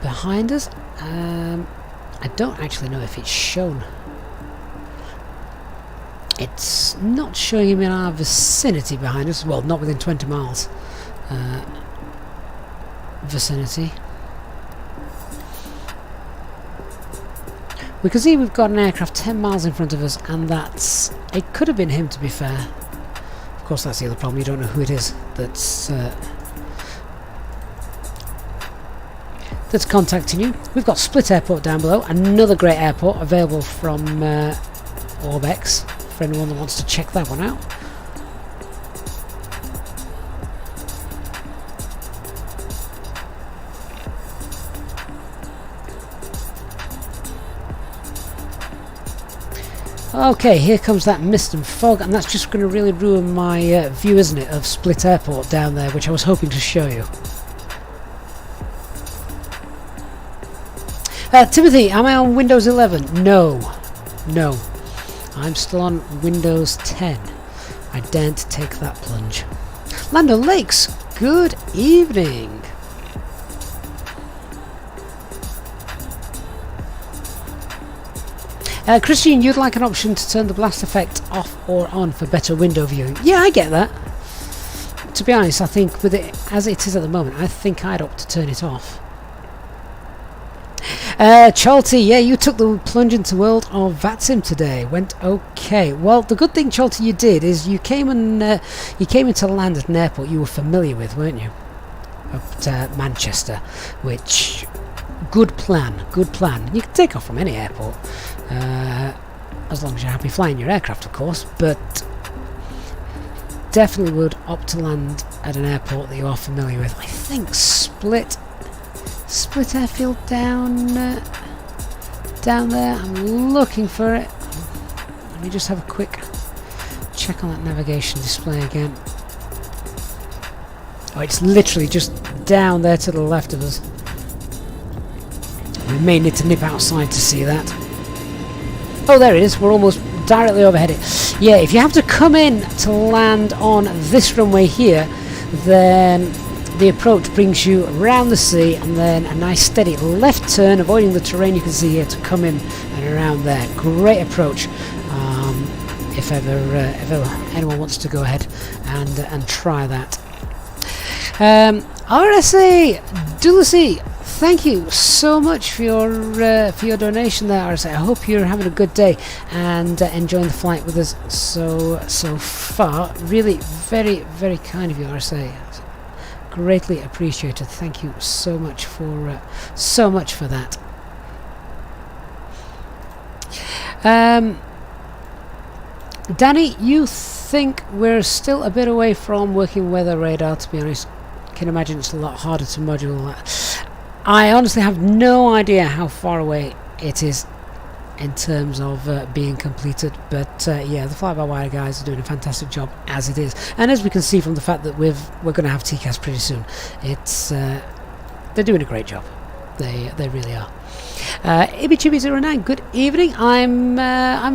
behind us. I don't actually know if it's shown. It's not showing him in our vicinity behind us. Well, not within 20 miles vicinity. We can see we've got an aircraft 10 miles in front of us, and it could have been him, to be fair. Of course, that's the other problem, you don't know who it is that's contacting you. We've got Split Airport down below, another great airport available from Orbx, for anyone that wants to check that one out. Okay, here comes that mist and fog, and that's just going to really ruin my view, isn't it, of Split Airport down there, which I was hoping to show you. Timothy, am I on Windows 11? No. I'm still on Windows 10. I daren't take that plunge. Lando Lakes, good evening. Christian, you'd like an option to turn the blast effect off or on for better window viewing. Yeah, I get that. To be honest, I think with it as it is at the moment, I think I'd opt to turn it off. Chalty, yeah, you took the plunge into world of VATSIM today. Went okay. Well, the good thing, Chalty, you did is you came into land at an airport you were familiar with, weren't you? Up at Manchester, which good plan. You can take off from any airport, as long as you're happy flying your aircraft, of course. But definitely would opt to land at an airport that you are familiar with. I think Split Airfield down there. I'm looking for it. Let me just have a quick check on that navigation display again. Oh, it's literally just down there to the left of us. We may need to nip outside to see that. Oh, there it is. We're almost directly overhead it. Yeah, if you have to come in to land on this runway here, then the approach brings you around the sea and then a nice steady left turn, avoiding the terrain you can see here, to come in and around there. Great approach. If ever anyone wants to go ahead and try that. RSA Dulcie, thank you so much for your donation there, RSA. I hope you're having a good day and enjoying the flight with us so far. Really, very, very kind of you, RSA. Greatly appreciated. Thank you so much for that. Danny, you think we're still a bit away from working weather radar? To be honest, can imagine it's a lot harder to module that. I honestly have no idea how far away it is in terms of being completed, but yeah, the Fly-by-Wire guys are doing a fantastic job as it is, and as we can see from the fact that we're going to have TCAS pretty soon, it's they're doing a great job. They really are. Ibichibi09, good evening. I'm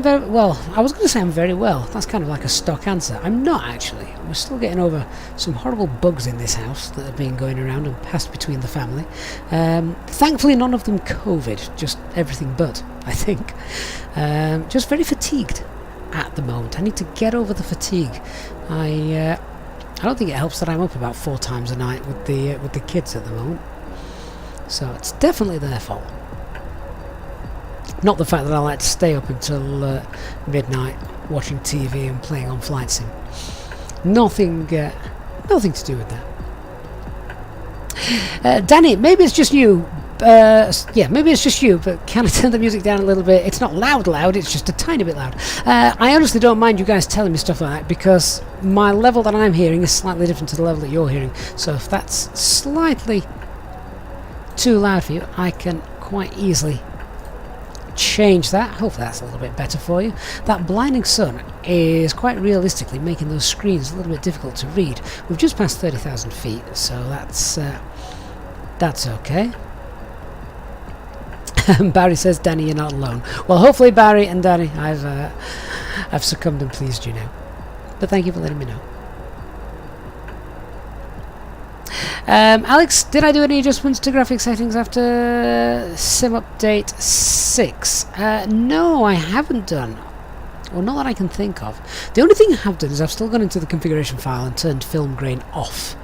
very well. I was going to say I'm very well. That's kind of like a stock answer. I'm not actually. We're still getting over some horrible bugs in this house that have been going around and passed between the family. Thankfully, none of them COVID. Just everything but, I think. Just very fatigued at the moment. I need to get over the fatigue. I don't think it helps that I'm up about 4 times a night with the kids at the moment. So it's definitely their fault. Not the fact that I like to stay up until midnight watching TV and playing on flight sim. Nothing to do with that. Danny, maybe it's just you. Yeah, maybe it's just you, but can I turn the music down a little bit? It's not loud, it's just a tiny bit loud. I honestly don't mind you guys telling me stuff like that, because my level that I'm hearing is slightly different to the level that you're hearing. So if that's slightly too loud for you, I can quite easily change that. Hopefully that's a little bit better for you. That blinding sun is quite realistically making those screens a little bit difficult to read. We've just passed 30,000 feet, so that's okay. Barry says, Danny, you're not alone. Well, hopefully Barry and Danny, I've succumbed and pleased you now. But thank you for letting me know. Alex, did I do any adjustments to graphic settings after Sim Update 6? No, I haven't done. Well, not that I can think of. The only thing I have done is I've still gone into the configuration file and turned film grain off.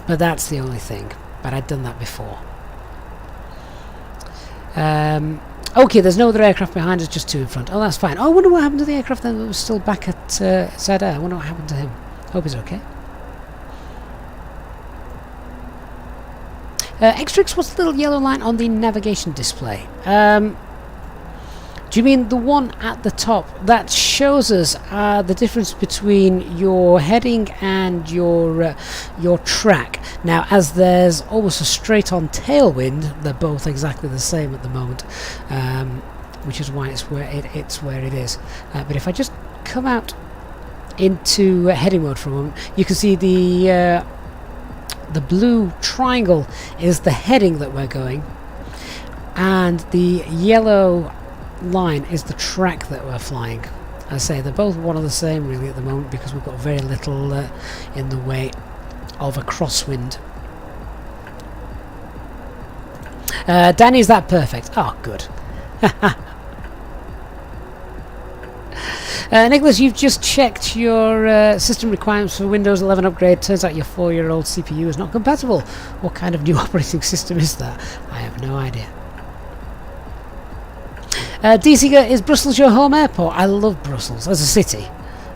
But that's the only thing. But I'd done that before. Okay, there's no other aircraft behind us, just 2 in front. Oh, that's fine. Oh, I wonder what happened to the aircraft that was still back at Zadar. I wonder what happened to him. Hope he's okay. Xtrix, what's the little yellow line on the navigation display? Do you mean the one at the top? That shows us the difference between your heading and your track. Now, as there's almost a straight-on tailwind, they're both exactly the same at the moment, which is why it's where it is. But if I just come out into heading mode for a moment, you can see the blue triangle is the heading that we're going, and the yellow line is the track that we're flying. As I say, they're both one and the same really at the moment, because we've got very little in the way of a crosswind. Danny, is that perfect? Oh, good. Nicholas, you've just checked your system requirements for Windows 11 upgrade. Turns out your 4-year-old CPU is not compatible. What kind of new operating system is that? I have no idea. DCG, is Brussels your home airport? I love Brussels as a city.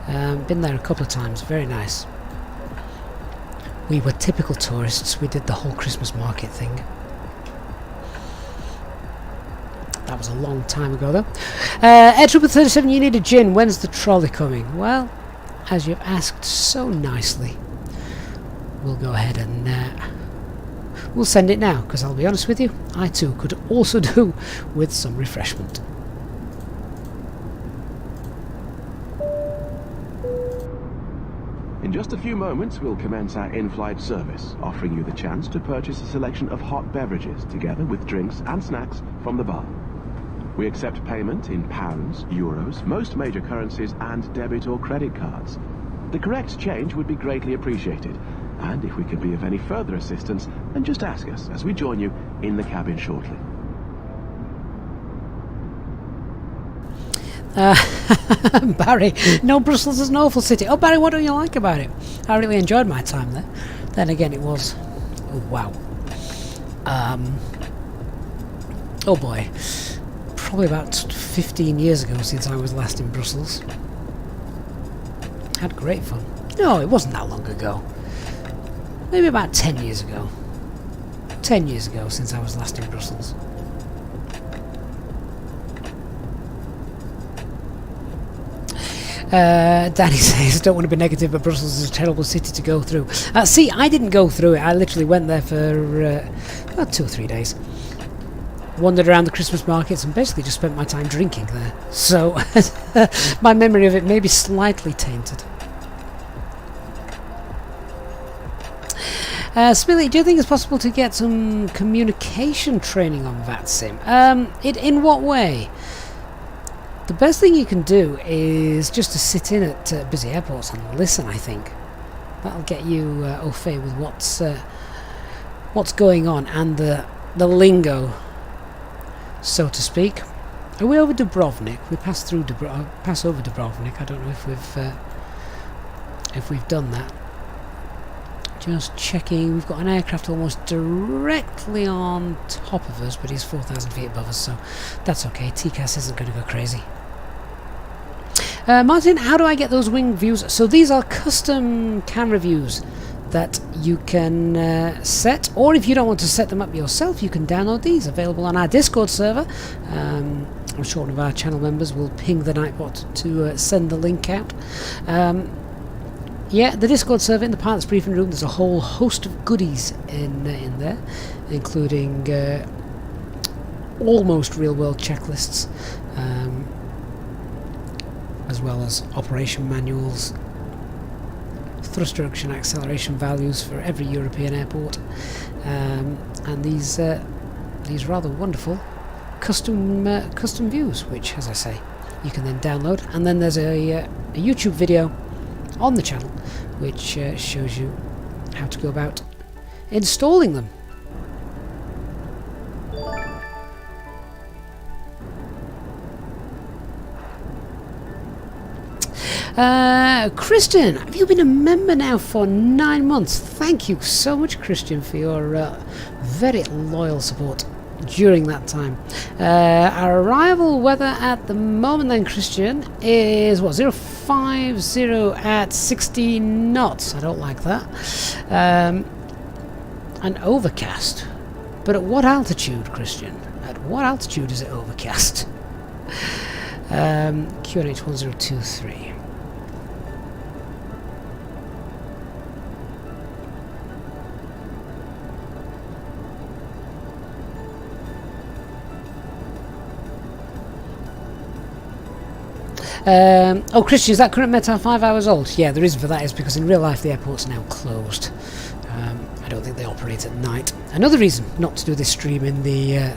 Been there a couple of times. Very nice. We were typical tourists. We did the whole Christmas market thing. That was a long time ago, though. Air Trooper 37, you need a gin. When's the trolley coming? Well, as you've asked so nicely, we'll go ahead and we'll send it now, because I'll be honest with you, I too could also do with some refreshment. In just a few moments, we'll commence our in-flight service, offering you the chance to purchase a selection of hot beverages, together with drinks and snacks from the bar. We accept payment in pounds, euros, most major currencies, and debit or credit cards. The correct change would be greatly appreciated, and if we can be of any further assistance, then just ask us as we join you in the cabin shortly. Barry, no, Brussels is an awful city. Oh, Barry, what don't you like about it? I really enjoyed my time there. Then again, it was... Oh, wow. Oh boy. Probably about 15 years ago since I was last in Brussels. Had great fun. No, it wasn't that long ago. Maybe about 10 years ago. 10 years ago since I was last in Brussels. Danny says, don't want to be negative, but Brussels is a terrible city to go through. See, I didn't go through it. I literally went there for about 2 or 3 days. Wandered around the Christmas markets and basically just spent my time drinking there. So, my memory of it may be slightly tainted. Smiley, do you think it's possible to get some communication training on VATSIM? In what way? The best thing you can do is just to sit in at busy airports and listen, I think. That'll get you au fait with what's going on and the lingo, so to speak. Are we over Dubrovnik? We passed through pass over Dubrovnik. I don't know if we've done that. Just checking. We've got an aircraft almost directly on top of us, but he's 4,000 feet above us, so that's okay. TCAS isn't going to go crazy. Martin, how do I get those wing views? So these are custom camera views that you can set, or if you don't want to set them up yourself, you can download these. Available on our Discord server. I'm sure one of our channel members will ping the Nightbot to send the link out. Yeah, the Discord server in the pilot's briefing room, there's a whole host of goodies in there, including almost real-world checklists, as well as operation manuals, thrust reduction acceleration values for every European airport, and these rather wonderful custom views, which, as I say, you can then download. And then there's a YouTube video on the channel which shows you how to go about installing them. Christian, have you been a member now for 9 months? Thank you so much, Christian, for your very loyal support during that time. Our arrival weather at the moment then, Christian, is what, 050 at 16 knots. I don't like that. And overcast. But at what altitude, Christian? At what altitude is it overcast? QNH 1023. Oh, Christian, is that current METAR 5 hours old? Yeah, the reason for that is because in real life the airport's now closed. I don't think they operate at night. Another reason not to do this stream in the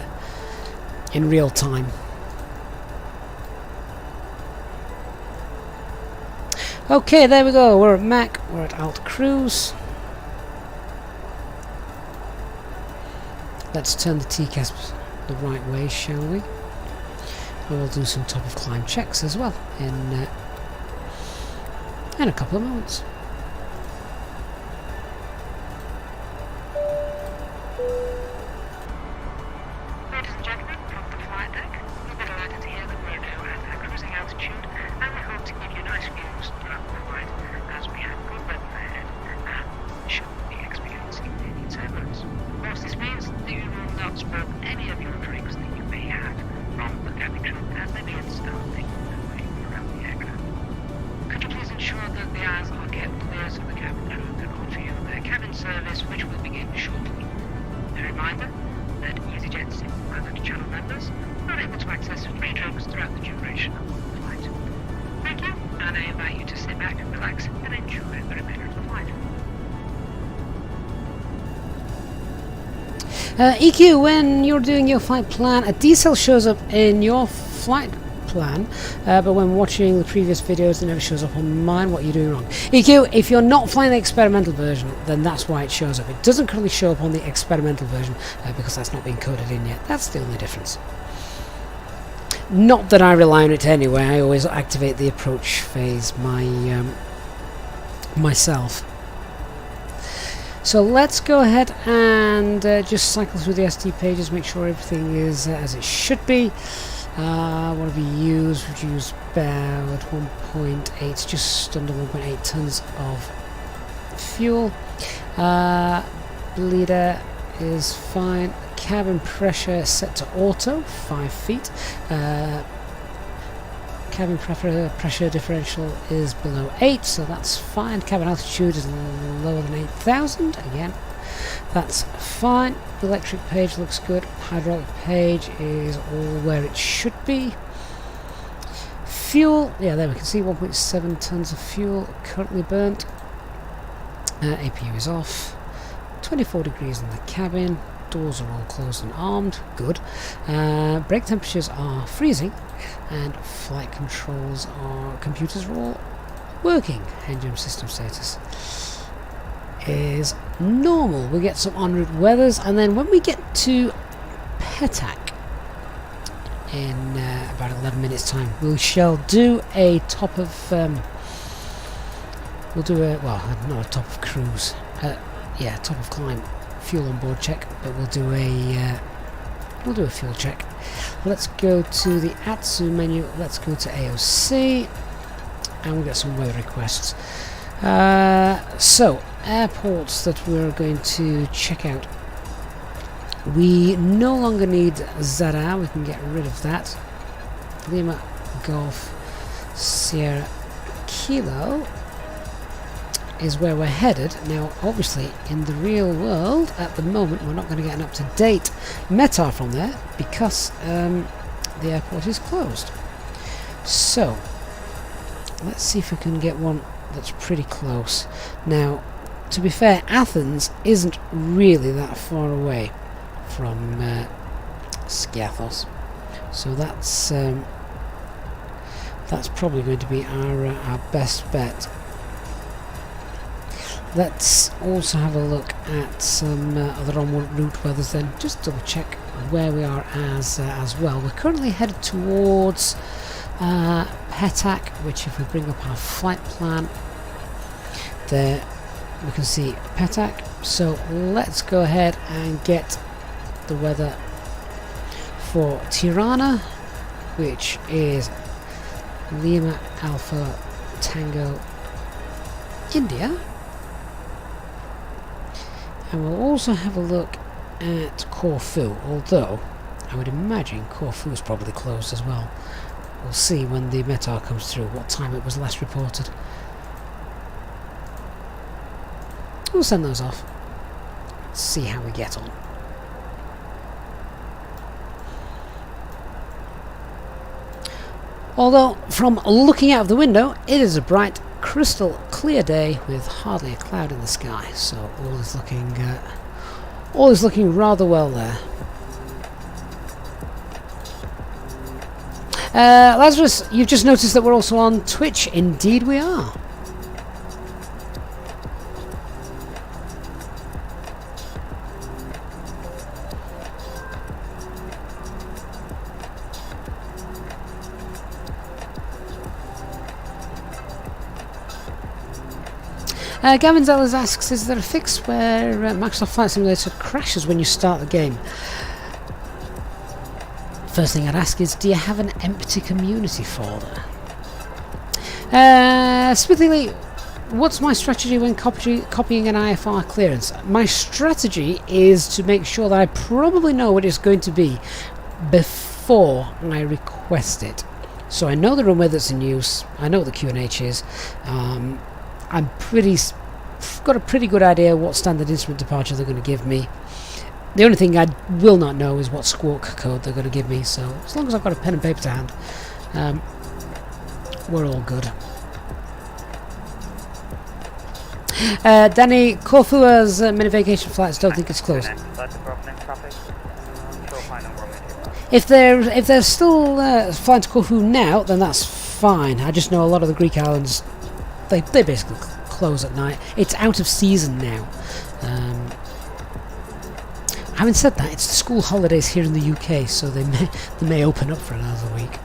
in real time. Okay, there we go. We're at Mach. We're at Alt Cruise. Let's turn the TCAS the right way, shall we? We'll do some top of climb checks as well in a couple of moments. Ladies and gentlemen, from the flight deck, we've been alerted here that we're now at our cruising altitude, and we hope to give you nice views throughout the flight as we have good weather ahead and shouldn't be experiencing any turbulence. Of course, this means that you will not spill any of your drinks that you may have from the cabin crew as they begin starting their way around the aircraft. Could you please ensure that the eyes are kept clear so the cabin crew can offer you their cabin service, which will begin shortly. A reminder that Easyjetsimpilot channel members are able to access free drinks throughout the duration of the flight. Thank you, and I invite you to sit back, relax, and enjoy the remainder of the flight. EQ, when you're doing your flight plan, a decel shows up in your flight plan, but when watching the previous videos it never shows up on mine. What are you doing wrong? EQ, if you're not flying the experimental version, then that's why it shows up. It doesn't currently show up on the experimental version because that's not been coded in yet. That's the only difference. Not that I rely on it anyway. I always activate the approach phase myself. So let's go ahead and just cycle through the SD pages, make sure everything is as it should be. What have we used? We've used about 1.8, just under 1.8 tons of fuel. Bleeder is fine. Cabin pressure set to auto, 5 feet. Cabin pressure differential is below 8, so that's fine. Cabin altitude is lower than 8,000, again, that's fine. The electric page looks good. Hydraulic page is all where it should be. Fuel, yeah, there we can see 1.7 tons of fuel currently burnt. APU is off. 24 degrees in the cabin. Doors are all closed and armed. Good. Brake temperatures are freezing, and flight controls computers are all working. Engine system status is normal. We get some en route weathers, and then when we get to Petak in about 11 minutes time, we shall do a top of we'll do a, well, not a top of cruise, yeah, top of climb fuel on board check, but we'll do a fuel check. Let's go to the ATSU menu, let's go to AOC, and we'll get some weather requests. So airports that we're going to check out. We no longer need Zadar, we can get rid of that. Lima Golf Sierra Kilo is where we're headed. Now obviously in the real world at the moment we're not going to get an up-to-date METAR from there because the airport is closed. So let's see if we can get one that's pretty close. Now to be fair, Athens isn't really that far away from Skiathos, so that's probably going to be our best bet. Let's also have a look at some other en route weathers then, just double check where we are as well. We're currently headed towards Petak, which if we bring up our flight plan, there we can see Petak. So let's go ahead and get the weather for Tirana, which is Lima Alpha Tango India. And we'll also have a look at Corfu, although I would imagine Corfu is probably closed as well. We'll see when the METAR comes through what time it was last reported. We'll send those off. Let's see how we get on. Although, from looking out of the window, it is a bright, crystal clear day with hardly a cloud in the sky, so all is looking rather well there. Lazarus, you've just noticed that we're also on Twitch. Indeed we are. Gavin Zellers asks, is there a fix where Microsoft Flight Simulator crashes when you start the game? First thing I'd ask is, do you have an empty community folder? Smithily, what's my strategy when copying an IFR clearance? My strategy is to make sure that I probably know what it's going to be before I request it. So I know the runway that's in use, I know what the QNH is, got a pretty good idea what standard instrument departure they're going to give me. The only thing I will not know is what squawk code they're going to give me, so as long as I've got a pen and paper to hand, we're all good. Danny, Corfu has many vacation flights, don't think it's closed. If they're still flying to Corfu now, then that's fine. I just know a lot of the Greek islands, they basically close at night. It's out of season now. Having said that, it's the school holidays here in the UK, so they may open up for another week.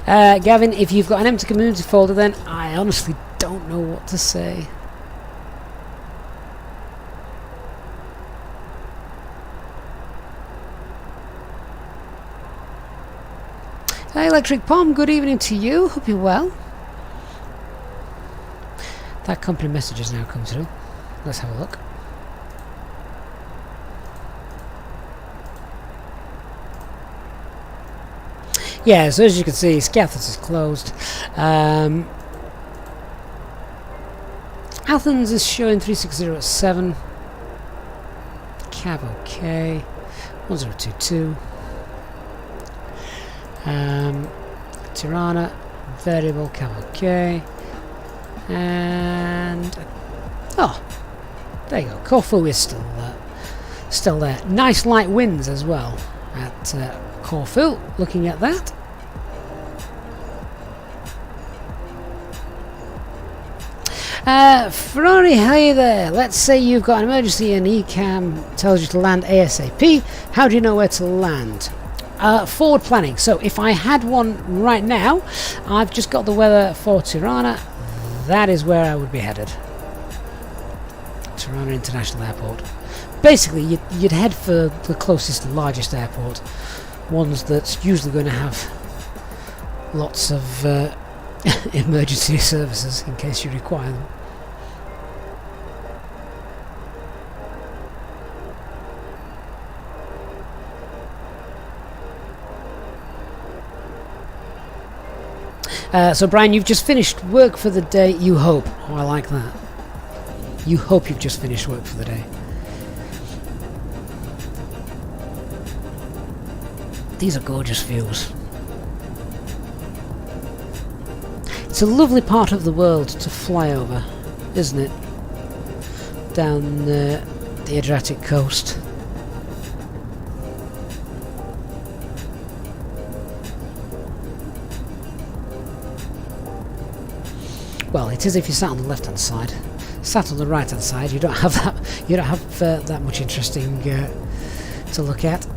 Gavin, if you've got an empty community folder, then I honestly don't know what to say. Hi, Electric Palm, good evening to you. Hope you're well. That company message has now come through. Let's have a look. Yeah, so as you can see, Skiathos is closed. Athens is showing 360 at 7. Cav OK. 1022. Tirana, variable, Cav OK. And oh, there you go. Corfu is still there. Nice light winds as well at Corfu. Looking at that. Ferrari, hey there. Let's say you've got an emergency and ECAM tells you to land ASAP. How do you know where to land? Forward planning. So if I had one right now, I've just got the weather for Tirana. That is where I would be headed. Tirana International Airport. Basically, you'd head for the closest and largest airport. Ones that's usually going to have lots of emergency services in case you require them. So Brian, you've just finished work for the day, you hope. Oh, I like that. You hope you've just finished work for the day. These are gorgeous views. It's a lovely part of the world to fly over, isn't it? Down the Adriatic coast. Well, it is if you sat on the left-hand side. Sat on the right-hand side, you don't have that. You don't have that much interesting to look at.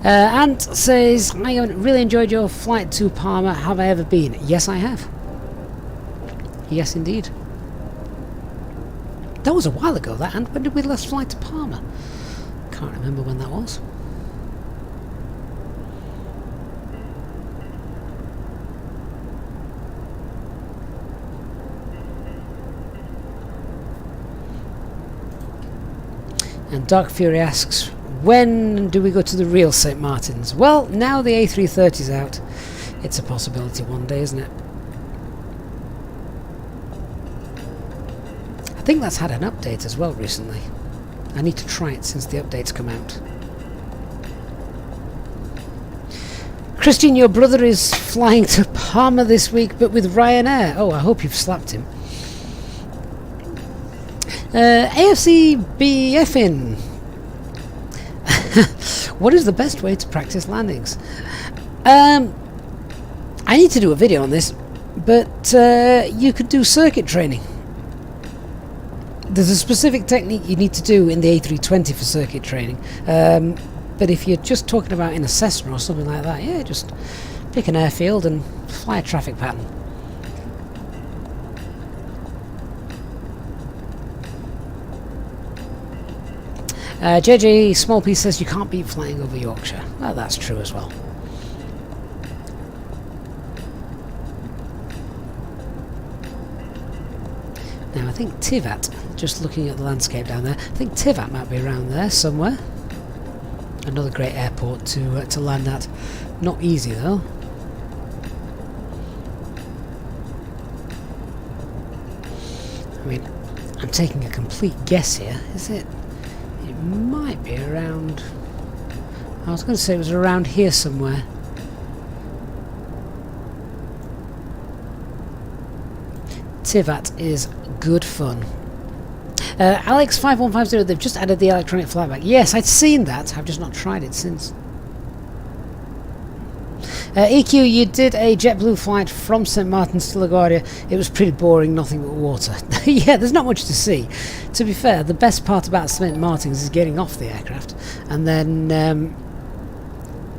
Ant says, I really enjoyed your flight to Parma. Have I ever been? Yes, I have. Yes, indeed. That was a while ago, that, and when did we last fly to Parma? Can't remember when that was. And Dark Fury asks, when do we go to the real St Maartens? Well, now the A330's out. It's a possibility one day, isn't it? I think that's had an update as well recently. I need to try it since the update's come out. Christian, your brother is flying to Parma this week, but with Ryanair. Oh, I hope you've slapped him. AFC BFin. What is the best way to practice landings? I need to do a video on this, but you could do circuit training. There's a specific technique you need to do in the A320 for circuit training. But if you're just talking about in a Cessna or something like that, yeah, just pick an airfield and fly a traffic pattern. JJ Smallpiece says you can't beat flying over Yorkshire. Well, that's true as well. Now I think Tivat, just looking at the landscape down there, I think Tivat might be around there somewhere. Another great airport to land at. Not easy though. I mean, I'm taking a complete guess here. Is it? It might be around... I was going to say it was around here somewhere. Tivat is good fun. Alex5150, they've just added the electronic flyback. Yes, I'd seen that. I've just not tried it since. EQ, you did a JetBlue flight from St Maartens to LaGuardia. It was pretty boring, nothing but water. Yeah, there's not much to see. To be fair, the best part about St Maartens is getting off the aircraft and then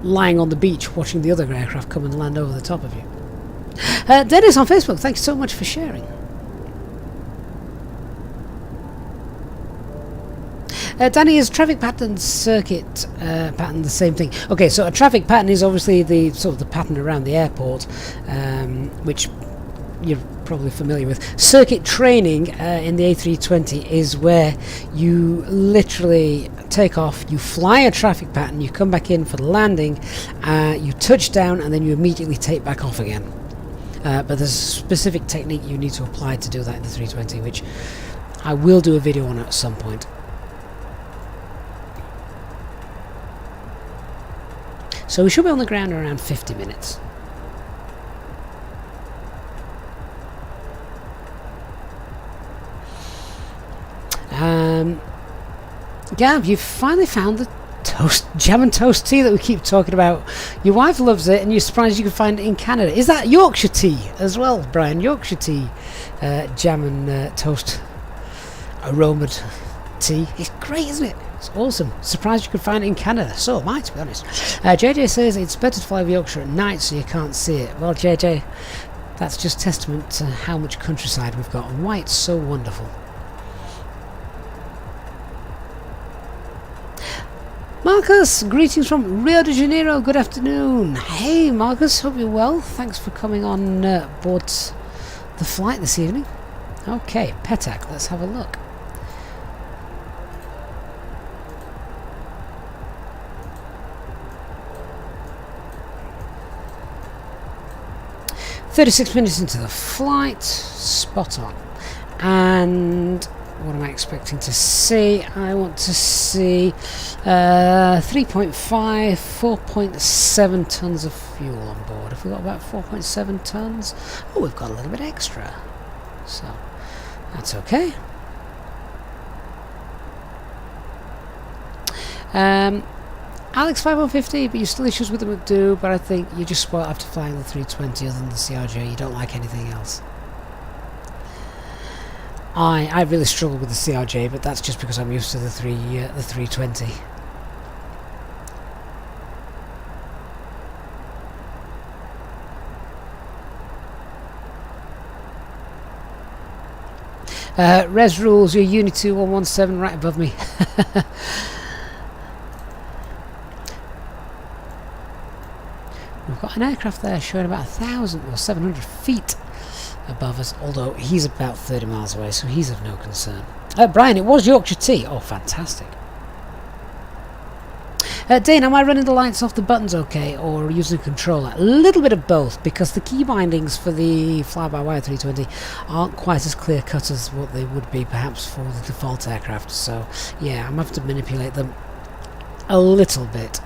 lying on the beach watching the other aircraft come and land over the top of you. Dennis on Facebook, thanks so much for sharing. Danny, is traffic pattern circuit pattern the same thing? Okay, so a traffic pattern is obviously the sort of the pattern around the airport, which you're probably familiar with. Circuit training in the A320 is where you literally take off, you fly a traffic pattern, you come back in for the landing, you touch down, and then you immediately take back off again. But there's a specific technique you need to apply to do that in the 320, which I will do a video on at some point. So we should be on the ground around 50 minutes. Gab, you've finally found the jam and toast tea that we keep talking about. Your wife loves it, and you're surprised you can find it in Canada. Is that Yorkshire tea as well, Brian? Yorkshire tea, jam and toast aromaed tea. It's great, isn't it? It's awesome. Surprised you could find it in Canada. So am I, to be honest. JJ says it's better to fly over Yorkshire at night so you can't see it. Well, JJ, that's just testament to how much countryside we've got and why it's so wonderful. Marcus, greetings from Rio de Janeiro. Good afternoon. Hey, Marcus, hope you're well. Thanks for coming on board the flight this evening. Okay, PETAC, let's have a look. "36 minutes into the flight, spot on." And what am I expecting to see? I want to see 3.5, 4.7 tons of fuel on board. Have we got about 4.7 tons? Oh, we've got a little bit extra. So, that's okay. Alex 5150, but you still issues with the McDo, but I think you're just spoiled after flying the 320 other than the CRJ. You don't like anything else. I really struggle with the CRJ, but that's just because I'm used to the 320. Res rules, your Uni 2117 right above me. We've got an aircraft there showing about 1,000 or 700 feet above us, although he's about 30 miles away, so he's of no concern. Brian, it was Yorkshire tea. Oh, fantastic. Dane, am I running the lights off the buttons okay, or using a controller? A little bit of both, because the key bindings for the FlyByWire 320 aren't quite as clear cut as what they would be perhaps for the default aircraft, so yeah, I'm going to have to manipulate them a little bit.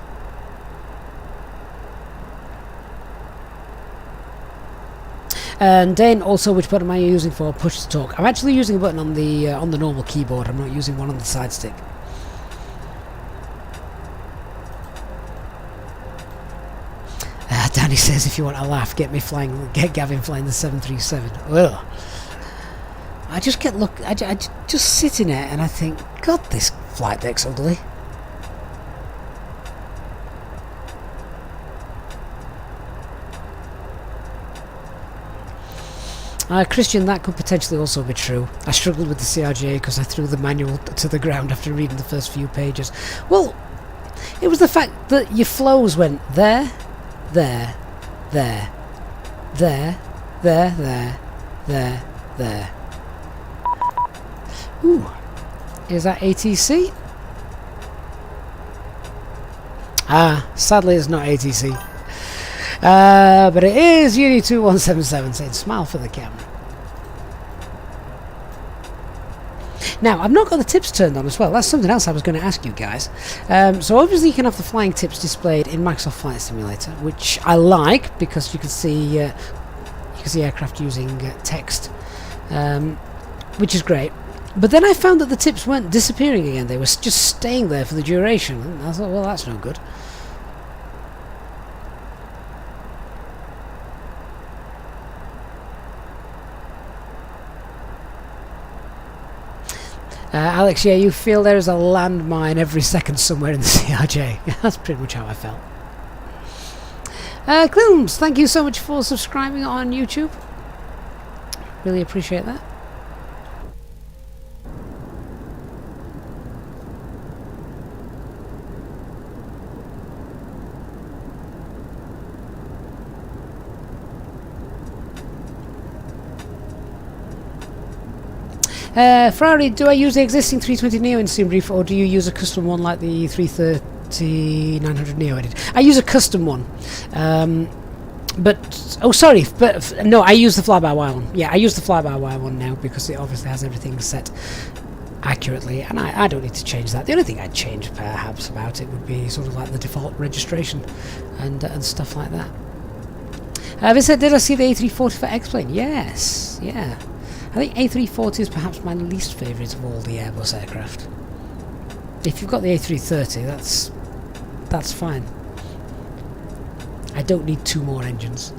And then also, which button am I using for push to talk? I'm actually using a button on the normal keyboard. I'm not using one on the side stick. Danny says, if you want a laugh, get Gavin flying the 737. Ugh. I just I just sit in it and I think, God, this flight deck's ugly. Christian, that could potentially also be true. I struggled with the CRJ because I threw the manual to the ground after reading the first few pages. Well, it was the fact that your flows went there, there, there, there, there, there, there, there. Ooh, is that ATC? Sadly it's not ATC. But it is Uni 2177, saying smile for the camera. Now, I've not got the tips turned on as well. That's something else I was going to ask you guys. So obviously you can have the flying tips displayed in Microsoft Flight Simulator, which I like because you can see aircraft using text, which is great. But then I found that the tips weren't disappearing again. They were just staying there for the duration. And I thought, well, that's no good. Alex, yeah, you feel there is a landmine every second somewhere in the CRJ. That's pretty much how I felt. Clims, thank you so much for subscribing on YouTube. Really appreciate that. Ferrari, do I use the existing 320 Neo in Steambrief, or do you use a custom one like the 330-900 Neo I did? I use a custom one. But no, I use the fly-by-wire one. Yeah, I use the fly-by-wire one now because it obviously has everything set accurately, and I don't need to change that. The only thing I'd change perhaps about it would be sort of like the default registration and stuff like that. Vincent, did I see the A340 for X-Plane? Yes, yeah. I think A340 is perhaps my least favourite of all the Airbus aircraft. If you've got the A330, that's fine. I don't need 2 more engines.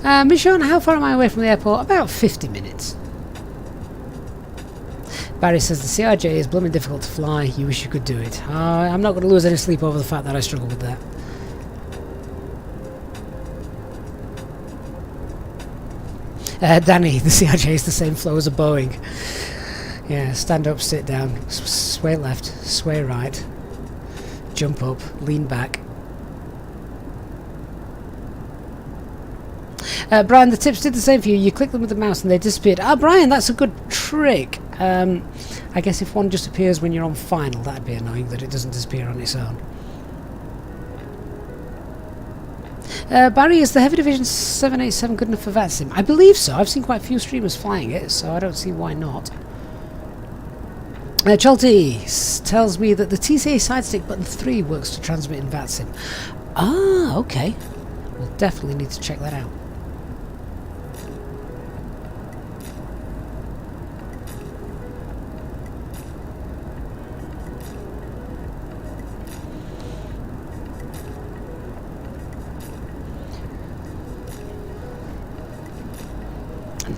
Michonne, how far am I away from the airport? About 50 minutes. Barry says the CRJ is blooming difficult to fly. You wish you could do it. I'm not going to lose any sleep over the fact that I struggle with that. Danny, the CRJ is the same flow as a Boeing. Yeah, stand up, sit down, sway left, sway right, jump up, lean back. Brian, the tips did the same for you. You click them with the mouse and they disappeared. Brian, that's a good trick. I guess if one just appears when you're on final, that'd be annoying that it doesn't disappear on its own. Barry, is the Heavy Division 787 good enough for VATSIM? I believe so. I've seen quite a few streamers flying it, so I don't see why not. Chalty tells me that the TCAS side stick button 3 works to transmit in VATSIM. Ah, okay. We'll definitely need to check that out.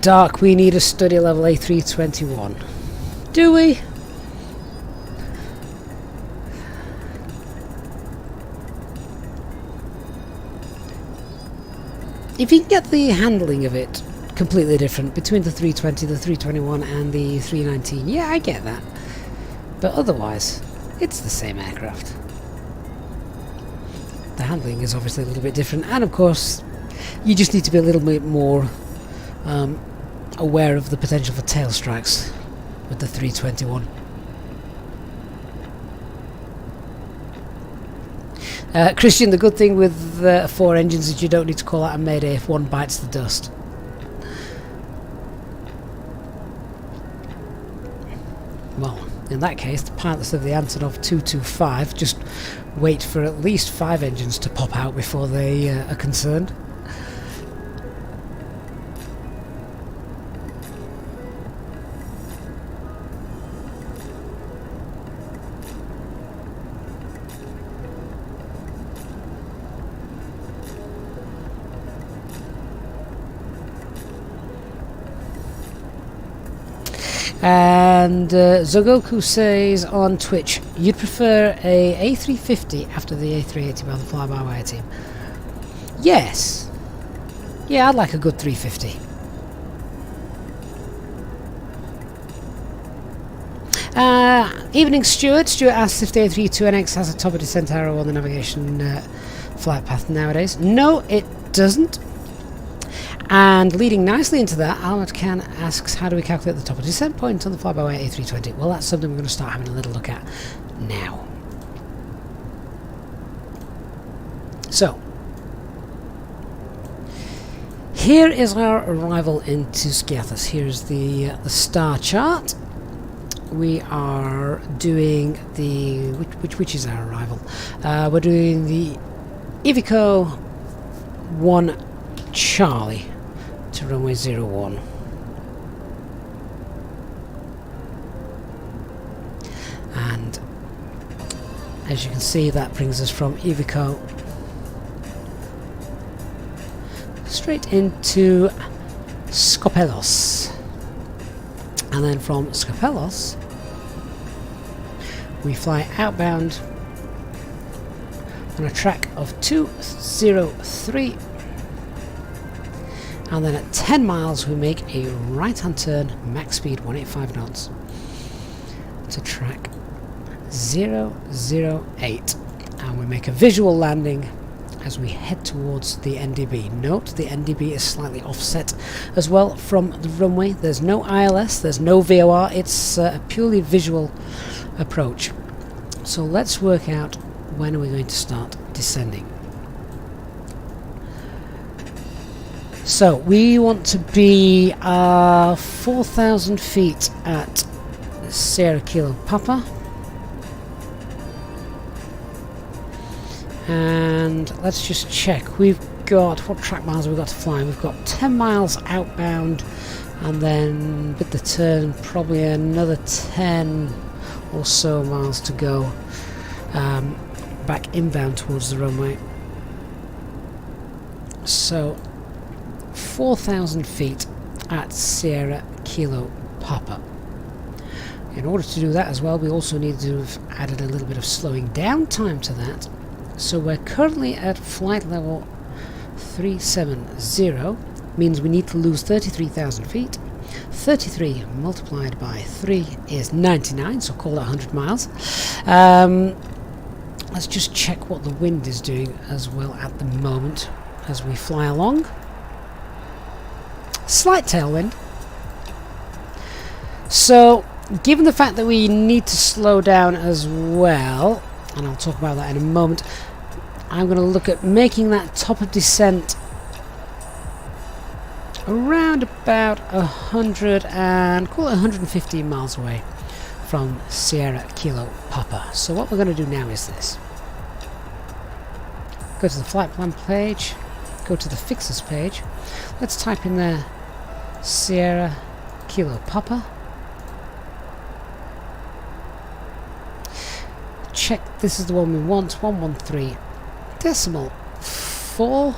Dark, we need a study level A321. Do we? If you can get the handling of it completely different between the 320, the 321 and the 319, yeah, I get that. But otherwise, it's the same aircraft. The handling is obviously a little bit different, and of course, you just need to be a little bit more aware of the potential for tail strikes with the 321. Christian, the good thing with 4 engines is you don't need to call out a mayday if one bites the dust. Well, in that case, the pilots of the Antonov 225 just wait for at least 5 engines to pop out before they are concerned. And Zogoku says on Twitch, you'd prefer a A350 after the A380 by the fly-by-wire team? Yes. Yeah, I'd like a good 350. Evening Stuart. Stuart asks if the A320NX has a top of descent arrow on the navigation flight path nowadays. No, it doesn't. And leading nicely into that, Almut Khan asks, how do we calculate the top of descent point on the fly-by-wire A320? Well, that's something we're going to start having a little look at now. So, here is our arrival into Skiathos. Here's the star chart. We are doing the... which is our arrival? We're doing the Iveco 1 Charlie to runway 01. And as you can see, that brings us from Iveco straight into Skopelos. And then from Skiathos, we fly outbound on a track of 203, and then at 10 miles we make a right hand turn, max speed 185 knots, to track 008, and we make a visual landing as we head towards the NDB. Note the NDB is slightly offset as well from the runway. There's no ILS, there's no VOR, it's a purely visual approach. So let's work out when are we going to start descending. So we want to be 4,000 feet at Sierra Kilo Papa, and let's just check. We've got, what track miles have we got to fly? We've got 10 miles outbound, and then with the turn probably another 10 or so miles to go back inbound towards the runway. So 4,000 feet at Sierra Kilo Papa. In order to do that as well, we also need to have added a little bit of slowing down time to that. So we're currently at flight level 370, means we need to lose 33,000 feet. 33 multiplied by 3 is 99, so call it 100 miles. Let's just check what the wind is doing as well at the moment as we fly along. Slight tailwind. So, given the fact that we need to slow down as well, and I'll talk about that in a moment, I'm going to look at making that top of descent around about 100 and call it 115 miles away from Sierra Kilo Papa. So what we're going to do now is this. Go to the flight plan page, go to the fixes page, let's type in there Sierra Kilo Papa. Check this is the one we want, 113.4,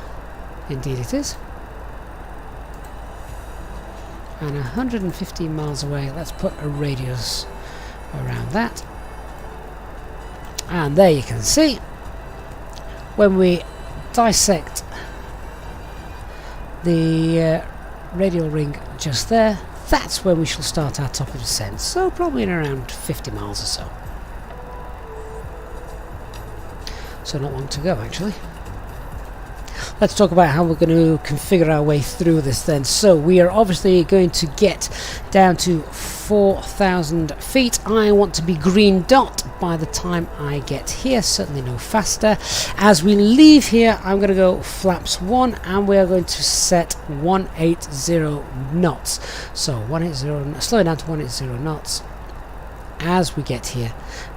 indeed it is. And 115 miles away, let's put a radius around that. And there you can see, when we dissect the radial ring just there, that's where we shall start our top of descent. So probably in around 50 miles or so. So not long to go actually. Let's talk about how we're going to configure our way through this then. So we are obviously going to get down to 4,000 feet. I want to be green dot by the time I get here, certainly no faster. As we leave here, I'm going to go flaps 1 and we are going to set 180 knots. So 180, slow it down to 180 knots. As we get here,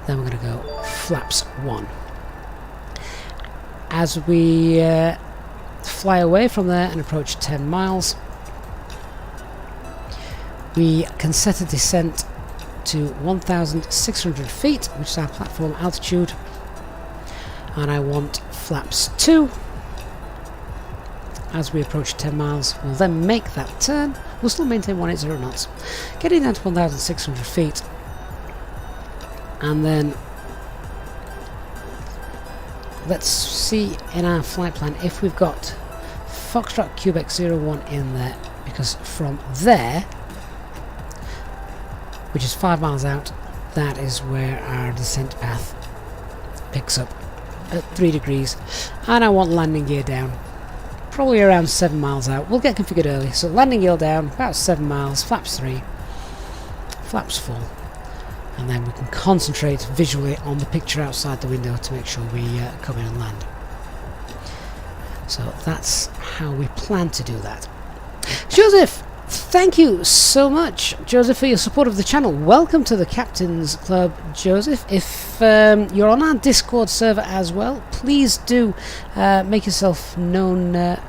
then we're going to go flaps 1. As we fly away from there and approach 10 miles, we can set a descent to 1,600 feet, which is our platform altitude, and I want flaps 2. As we approach 10 miles, we'll then make that turn. We'll still maintain 180 knots, getting down to 1,600 feet, and then let's see in our flight plan if we've got Foxtrot Quebec 01 in there, because from there, which is 5 miles out, that is where our descent path picks up at 3 degrees, and I want landing gear down probably around 7 miles out. We'll get configured early, so landing gear down about 7 miles, flaps 3, flaps 4. And then we can concentrate visually on the picture outside the window to make sure we come in and land. So that's how we plan to do that. Joseph, thank you so much, Joseph, for your support of the channel. Welcome to the Captain's Club, Joseph. If you're on our Discord server as well, please do make yourself known to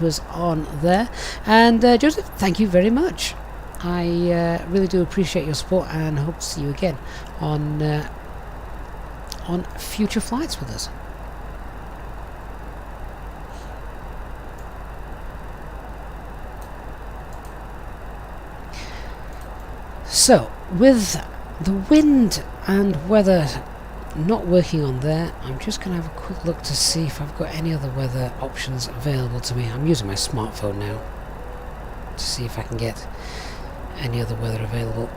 us on there. And Joseph, thank you very much. I really do appreciate your support and hope to see you again on future flights with us. So, with the wind and weather not working on there, I'm just going to have a quick look to see if I've got any other weather options available to me. I'm using my smartphone now to see if I can get any other weather available.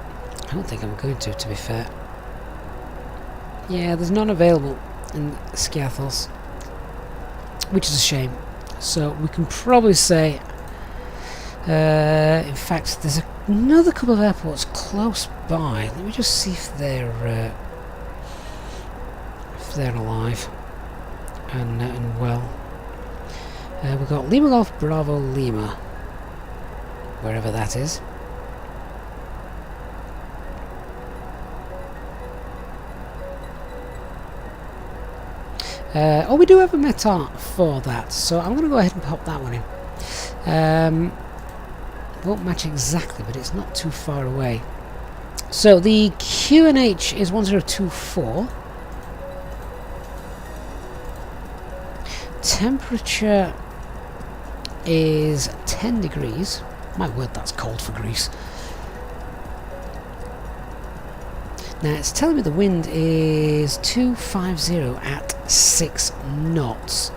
I don't think I'm going to be fair. Yeah, there's none available in Skiathos, which is a shame. So we can probably say, in fact, there's another couple of airports close by. Let me just see if they're alive and well. We've got Lima Golf Bravo Lima, wherever that is. Oh, we do have a METAR for that, so I'm going to go ahead and pop that one in. Won't match exactly, but it's not too far away. So the QNH is 1024. Temperature is 10 degrees. My word, that's cold for Greece. Now it's telling me the wind is 250 at 6 knots.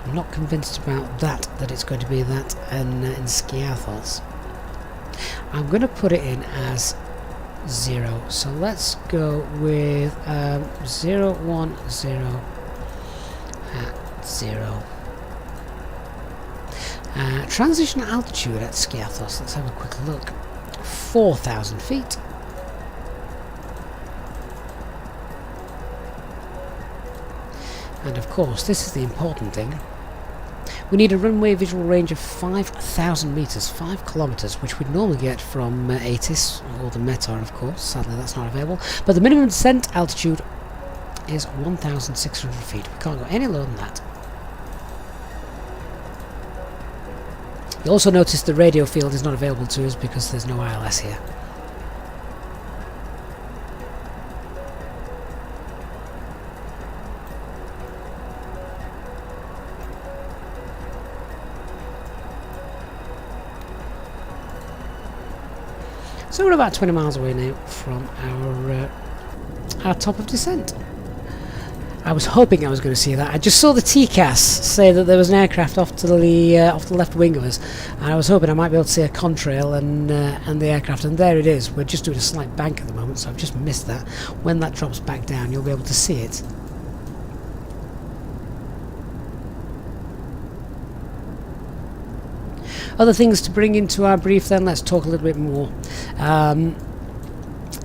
I'm not convinced about that it's going to be that in Skiathos. I'm going to put it in as 0. So let's go with 010 at 0. Transition altitude at Skiathos. Let's have a quick look. 4,000 feet. And of course, this is the important thing. We need a runway visual range of 5,000 meters, 5 kilometers, which we'd normally get from ATIS, or the METAR, of course. Sadly, that's not available. But the minimum descent altitude is 1,600 feet. We can't go any lower than that. You'll also notice the radio field is not available to us because there's no ILS here. So we're about 20 miles away now from our top of descent. I was hoping I was going to see that. I just saw the TCAS say that there was an aircraft off to the left wing of us, and I was hoping I might be able to see a contrail and the aircraft, and there it is. We're just doing a slight bank at the moment, so I've just missed that. When that drops back down, you'll be able to see it. Other things to bring into our brief then, let's talk a little bit more.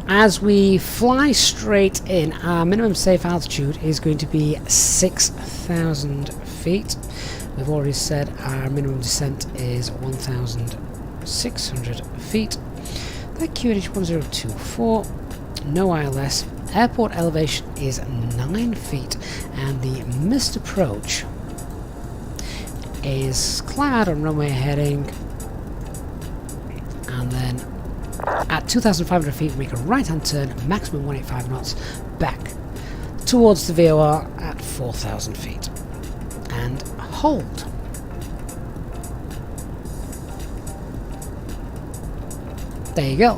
As we fly straight in, our minimum safe altitude is going to be 6,000 feet. We've already said our minimum descent is 1,600 feet. That QNH 1024, no ILS. Airport elevation is 9 feet, and the missed approach is cloud on runway heading, and then at 2,500 feet we make a right hand turn, maximum 185 knots, back towards the VOR at 4,000 feet and hold. There you go.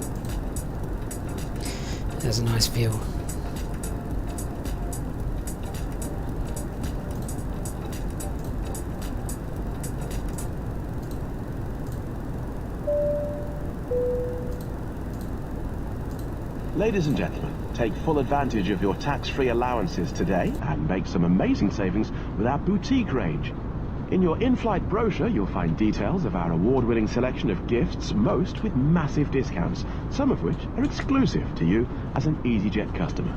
There's a nice view. Ladies and gentlemen, take full advantage of your tax-free allowances today and make some amazing savings with our boutique range. In your in-flight brochure, you'll find details of our award-winning selection of gifts, most with massive discounts, some of which are exclusive to you as an Easyjet customer.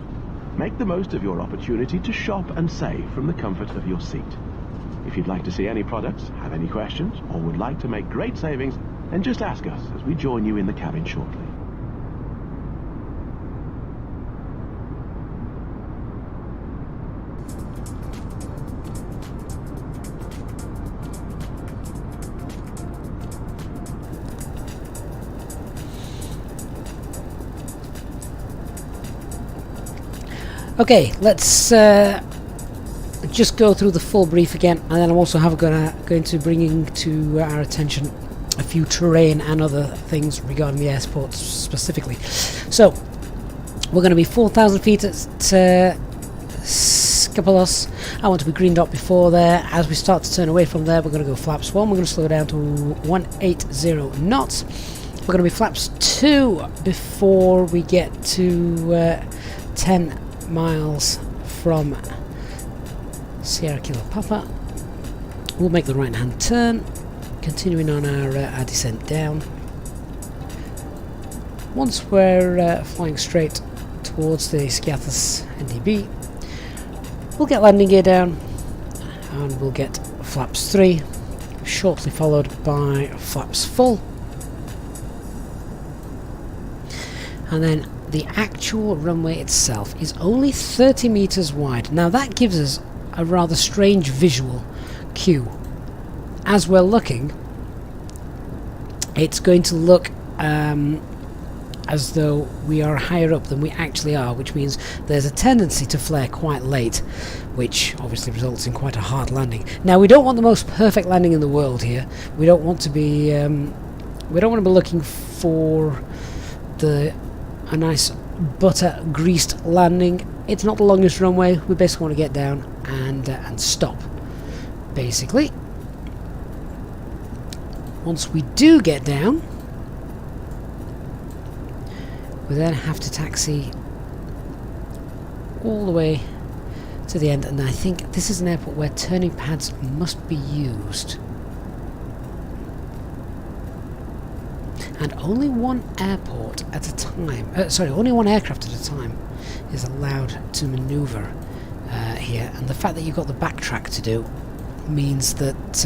Make the most of your opportunity to shop and save from the comfort of your seat. If you'd like to see any products, have any questions, or would like to make great savings, then just ask us as we join you in the cabin shortly. Okay, let's just go through the full brief again, and then I'm also going to bring to our attention a few terrain and other things regarding the airport specifically. So we're going to be 4,000 feet at Skiathos. I want to be green dot before there. As we start to turn away from there, we're going to go flaps 1. We're going to slow down to 180 knots. We're going to be flaps 2 before we get to 10 miles from Sierra Kilo Papa. We'll make the right hand turn, continuing on our descent down. Once we're flying straight towards the Skiathos NDB, we'll get landing gear down and we'll get flaps 3, shortly followed by flaps full. And then the actual runway itself is only 30 meters wide. Now that gives us a rather strange visual cue. As we're looking, it's going to look as though we are higher up than we actually are, which means there's a tendency to flare quite late, which obviously results in quite a hard landing. Now we don't want the most perfect landing in the world here. We don't want to be looking for a nice butter greased landing. It's not the longest runway. We basically want to get down and stop, basically. Once we do get down, we then have to taxi all the way to the end, and I think this is an airport where turning pads must be used. And only one airport at a time, only one aircraft at a time is allowed to manoeuvre here, and the fact that you've got the backtrack to do means that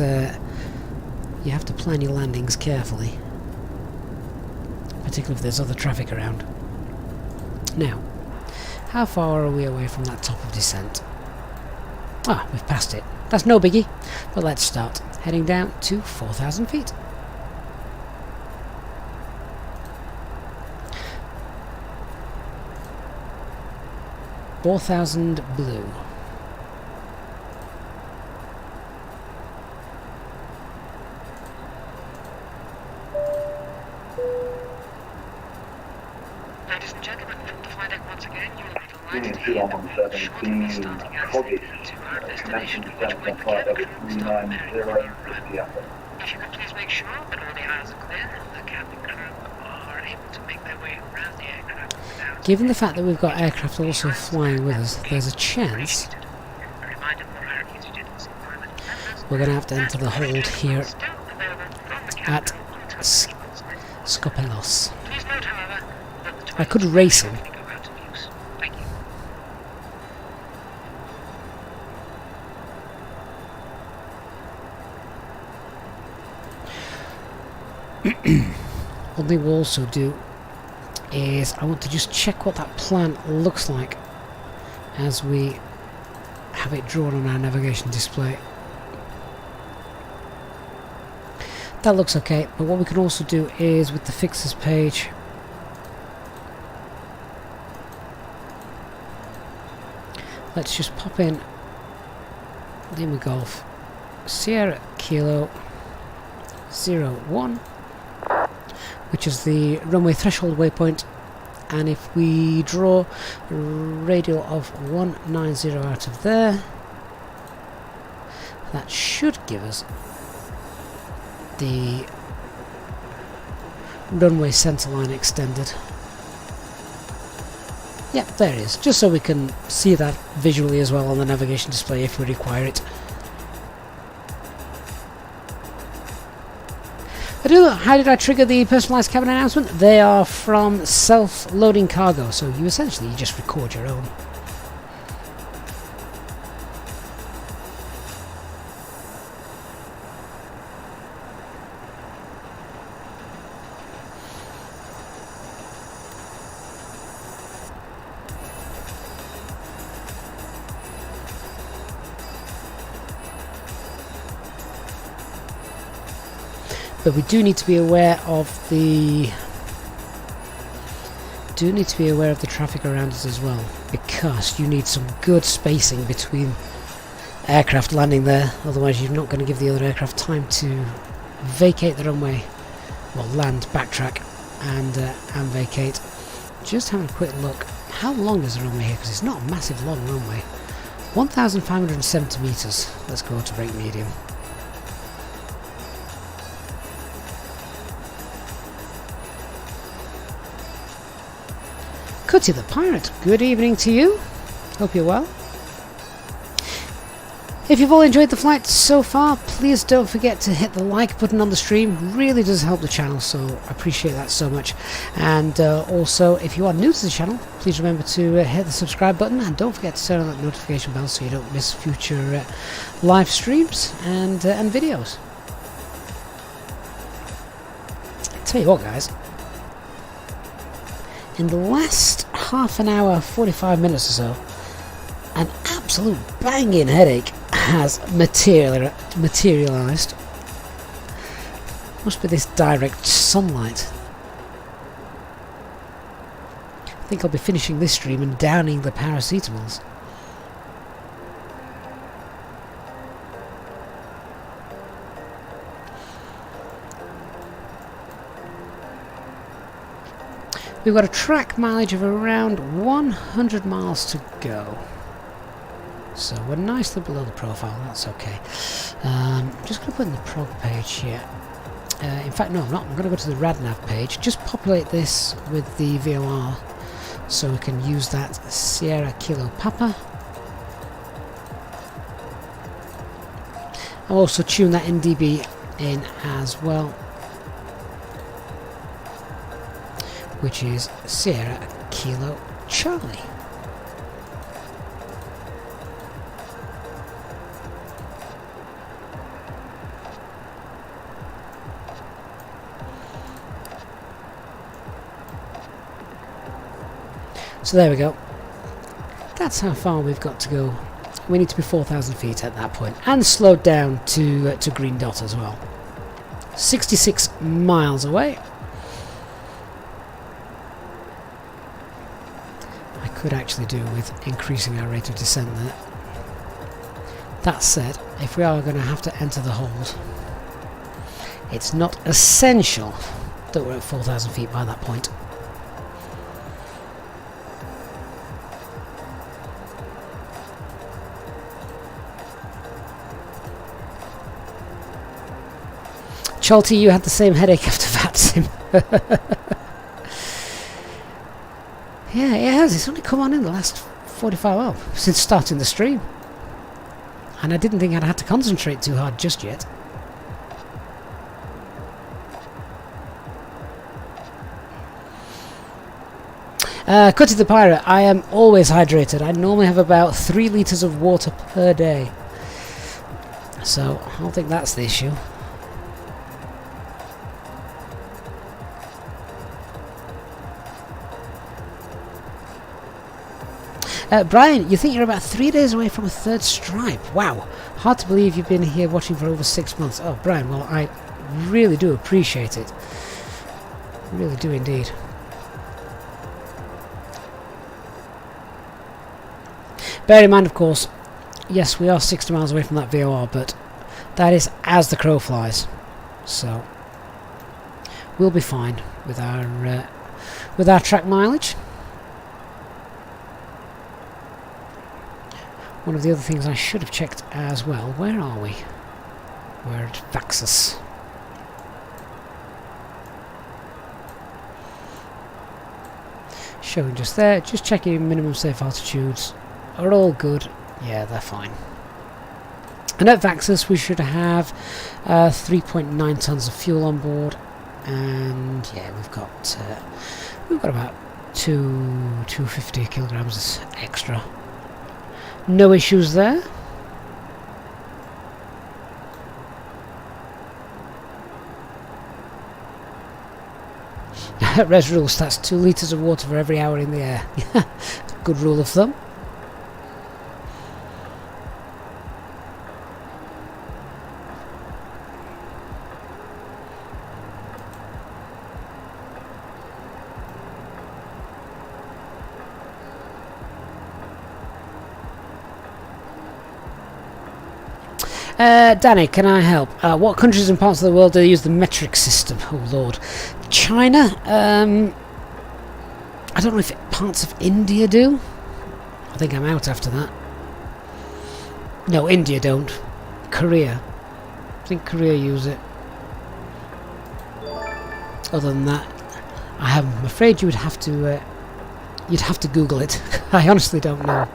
you have to plan your landings carefully, particularly if there's other traffic around. Now, how far are we away from that top of descent? Ah, we've passed it. That's no biggie, but let's start heading down to 4,000 feet. $4,000 blue. Ladies and gentlemen, from the flight deck once again, you will be delighted to Unit hear that we will shortly be starting our descent to our destination, which when the cabin crew will start preparing for the arrival. If you could please make sure that all the aisles are clear and the cabin crew are able to make their way around the aircraft without... Given the fact that we've got aircraft also flying with us, there's a chance A reminder for our Easyjet pilot members, we're going to have to enter the hold here still available from the at cabin crew until Skiathos. Please note, however, that the I could race him. go out of use. Thank you. One thing we'll also do is I want to just check what that plan looks like as we have it drawn on our navigation display. That looks okay, but what we can also do is with the fixes page, let's just pop in Lima Golf Sierra Kilo 01, which is the runway threshold waypoint, and if we draw a radial of 190 out of there, that should give us the runway centre line extended. Yep, there it is, just so we can see that visually as well on the navigation display if we require it. How did I trigger the personalised cabin announcement? They are from self-loading cargo, so you essentially just record your own. But we do need to be aware of the traffic around us as well, because you need some good spacing between aircraft landing there, otherwise you're not going to give the other aircraft time to vacate the runway well, land, backtrack, and vacate. Just having a quick look. How long is the runway here? Because it's not a massive long runway. 1,570 metres. Let's go to brake medium. Cutty the Pirate, good evening to you. Hope you're well. If you've all enjoyed the flight so far, please don't forget to hit the like button on the stream. Really does help the channel, so I appreciate that so much. And also, if you are new to the channel, please remember to hit the subscribe button, and don't forget to turn on that notification bell so you don't miss future live streams and videos. Tell you what, guys, in the last half an hour, 45 minutes or so, an absolute banging headache has materialised. Must be this direct sunlight. I think I'll be finishing this stream and downing the paracetamols. We've got a track mileage of around 100 miles to go. So we're nicely below the profile, that's okay. Just going to put in the prog page here. In fact, no, I'm not. I'm going to go to the RadNav page. Just populate this with the VOR so we can use that Sierra Kilo Papa. I'll also tune that NDB in as well, which is Sierra Kilo Charlie. So there we go. That's how far we've got to go. We need to be 4,000 feet at that point, and slowed down to green dot as well. 66 miles away. I could actually do with increasing our rate of descent there. That said, if we are going to have to enter the hold, it's not essential that we're at 4,000 feet by that point. Chalty, you had the same headache after VATSIM. Yeah, it has. It's only come on in the last 45 hours since starting the stream. And I didn't think I'd had to concentrate too hard just yet. Cutty the Pirate, I am always hydrated. I normally have about 3 litres of water per day. So, I don't think that's the issue. Brian, you think you're about 3 days away from a 3rd stripe. Wow. Hard to believe you've been here watching for over 6 months. Oh, Brian, well, I really do appreciate it. Really do indeed. Bear in mind, of course, yes, we are 60 miles away from that VOR, but that is as the crow flies. So, we'll be fine with our track mileage. One of the other things I should have checked as well. Where are we? We're at Vaxus. Showing just there. Just checking minimum safe altitudes. Are all good? Yeah, they're fine. And at Vaxus we should have 3.9 tons of fuel on board. And yeah, we've got about 250 kilograms extra. No issues there. Res rules, that's 2 litres of water for every hour in the air. Good rule of thumb. Danny, can I help? What countries and parts of the world do they use the metric system? Oh lord. China? I don't know if parts of India do. I think I'm out after that. No, India don't. Korea. I think Korea use it. Other than that, I'm afraid you would have to you'd have to Google it. I honestly don't know.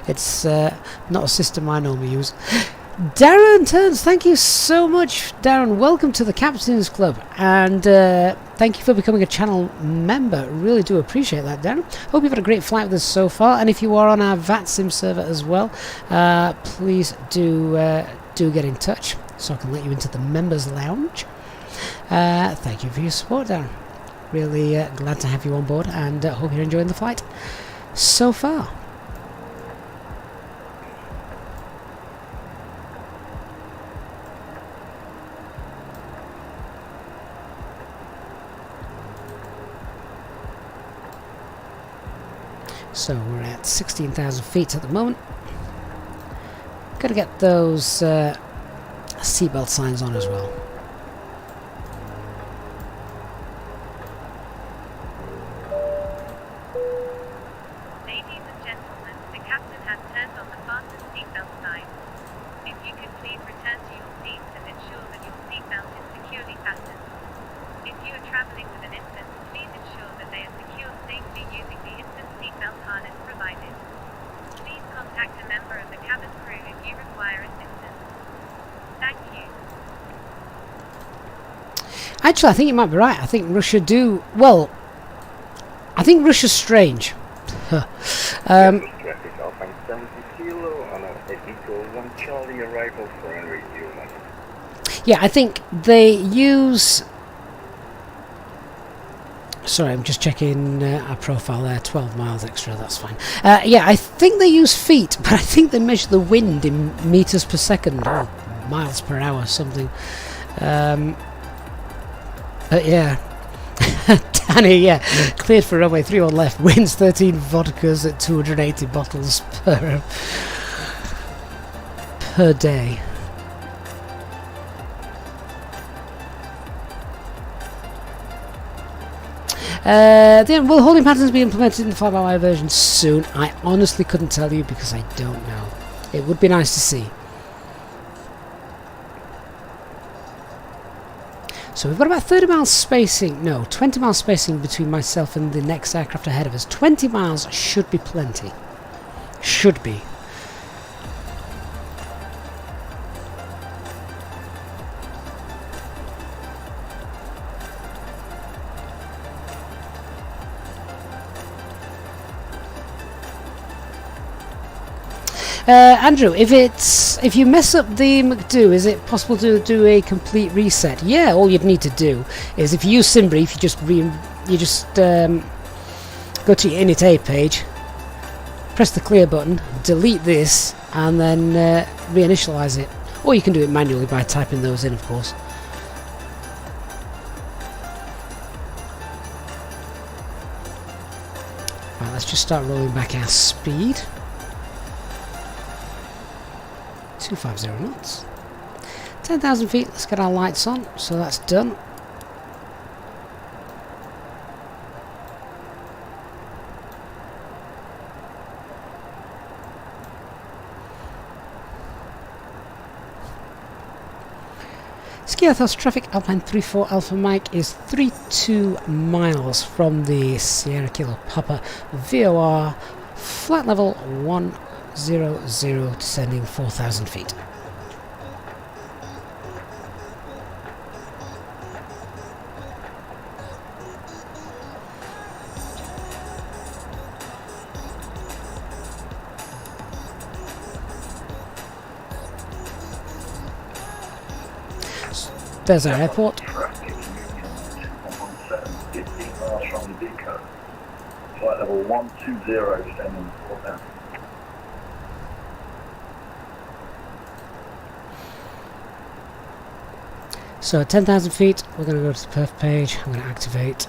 It's not a system I normally use. Darren Turns, thank you so much, Darren. Welcome to the Captain's Club, and thank you for becoming a channel member. Really do appreciate that, Darren. Hope you've had a great flight with us so far, and if you are on our VATSIM server as well, please do get in touch so I can let you into the members lounge. Thank you for your support, Darren. Really glad to have you on board, and hope you're enjoying the flight so far. So we're at 16,000 feet at the moment. Gotta get those seatbelt signs on as well. Ladies and gentlemen, the captain has turned on the fasten seatbelt sign. If you could please return to your seats and ensure that your seatbelt is securely fastened. If you are traveling with an infant, please ensure that they are secured safely using the infant seatbelt harness provided. Please contact a member of the cabin crew if you require assistance. Thank you. Actually, I think you might be right. I think Russia do... Well, I think Russia's strange. Traffic Alpine 70 Kilo on a Eagle 1 Charlie arrival for a review. Yeah, I think they use... Sorry, I'm just checking our profile there. 12 miles extra, that's fine. Yeah, I think they use feet, but I think they measure the wind in meters per second or miles per hour, something. But yeah. Danny, yeah, cleared for runway 31 left, wins 13 vodkas at 280 bottles per day. Then will holding patterns be implemented in the FlyByWire version soon? I honestly couldn't tell you because I don't know. It would be nice to see. So we've got about 30 miles spacing, no, 20 miles spacing between myself and the next aircraft ahead of us. 20 miles should be plenty. Should be. Andrew, if you mess up the McDo, is it possible to do a complete reset? Yeah, all you'd need to do is if you use SimBrief, you just go to your init A page, press the clear button, delete this, and then reinitialize it. Or you can do it manually by typing those in, of course. Right, let's just start rolling back our speed. 250 knots. 10,000 feet, let's get our lights on, so that's done. Skiathos traffic, Alpine 34 Alpha Mike is 32 miles from the Sierra Kilo Papa VOR, flight level 100, descending 4,000 feet. There's our airport. Traffic, 117, 15 miles from the depot. Flight level 120, descending 4,000. So at 10,000 feet, we're going to go to the perf page. I'm going to activate.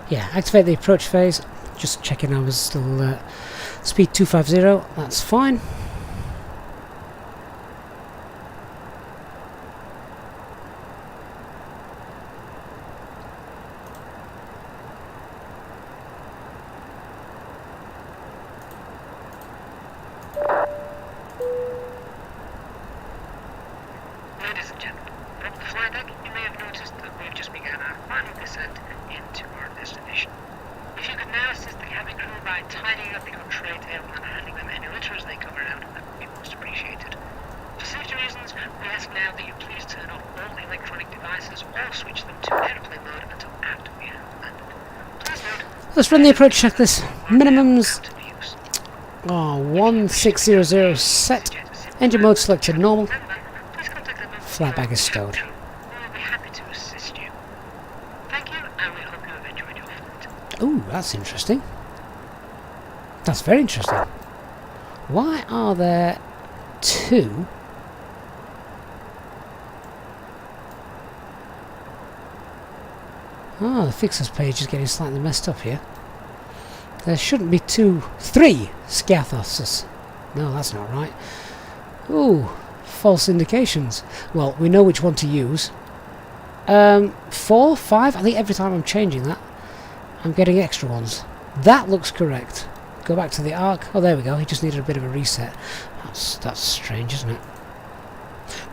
Yeah, activate the approach phase. Just checking I was still speed 250. That's fine. Ladies and gentlemen, from the flight deck, you may have noticed that we've just begun our final descent into our destination. If you could now assist the cabin crew by tidying up your tray table and handing them any litter as they come around, that would be most appreciated. For safety reasons, we ask now that you please turn off all electronic devices or switch them to airplane mode until after we have landed. Please note, Let's run the approach checklist. Minimums out of use. 1600 set. Engine mode selected normal. Remember, please contact them. Flight bag is stowed. We will be happy to assist you. Thank you, and we hope you have enjoyed your flight. Ooh, that's interesting. That's very interesting. Why are there two? Oh, the fixers page is getting slightly messed up here. There shouldn't be three Skiathoses. No, that's not right. Ooh, false indications. Well, we know which one to use. 4, 5, I think every time I'm changing that, I'm getting extra ones. That looks correct. Go back to the arc. Oh, there we go. He just needed a bit of a reset. That's strange, isn't it?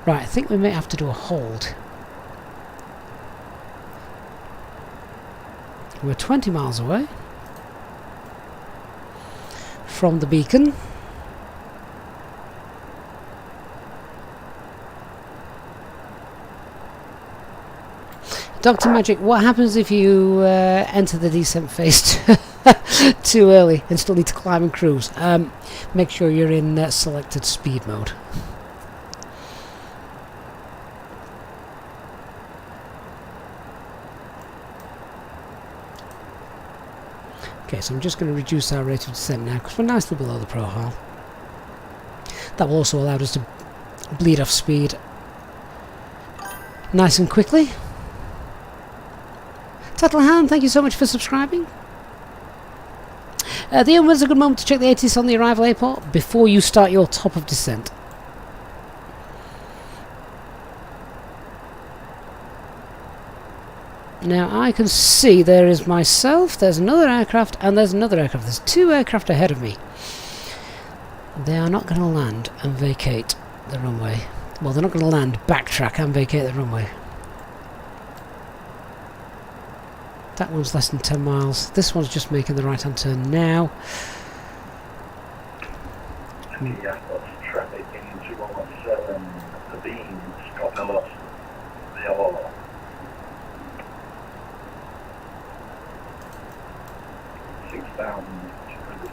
Right, I think we may have to do a hold. We're 20 miles away from the beacon. Dr. Magic, what happens if you enter the descent phase too early and still need to climb and cruise? Make sure you're in selected speed mode. Okay, so I'm just going to reduce our rate of descent now because we're nicely below the profile. That will also allow us to bleed off speed nice and quickly. Tattlehan, thank you so much for subscribing. When's a good moment to check the ATIS on the arrival airport? Before you start your top of descent. Now I can see there is myself, there's another aircraft, and there's another aircraft. There's two aircraft ahead of me. They are not going to land and vacate the runway. Well, they're not going to land, backtrack and vacate the runway. That one's less than 10 miles. This one's just making the right-hand turn now. Skiathos traffic into 117, the beams, Cockpit, the Aurora. 6,200.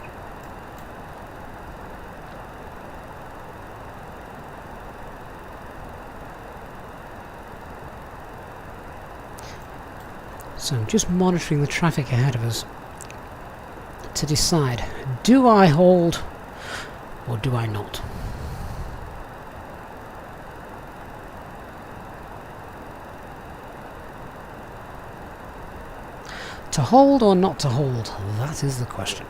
So I'm just monitoring the traffic ahead of us to decide, do I hold or do I not? To hold or not to hold? That is the question.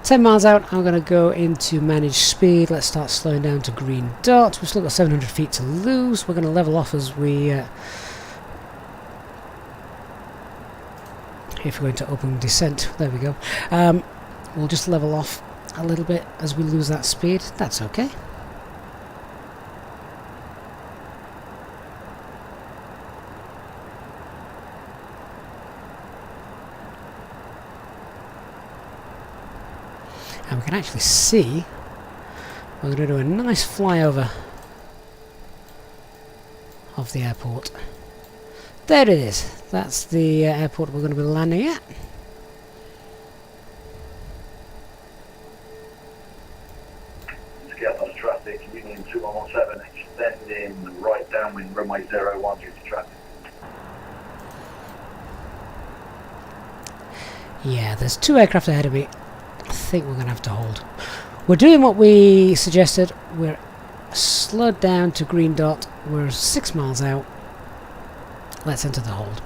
$10 miles out, I'm going to go into manage speed. Let's start slowing down to green dot. We've still got 700 feet to lose. We're going to level off as we if we're going to open descent. There we go. We'll just level off a little bit as we lose that speed. That's okay. And we can actually see, we're going to do a nice flyover of the airport. There it is. That's the airport we're going to be landing at. Skiathos traffic, Union 2117, extending right downwind runway 01 due to traffic. Yeah, there's two aircraft ahead of me. I think we're going to have to hold. We're doing what we suggested. We're slowed down to green dot. We're 6 miles out. let's enter the hold.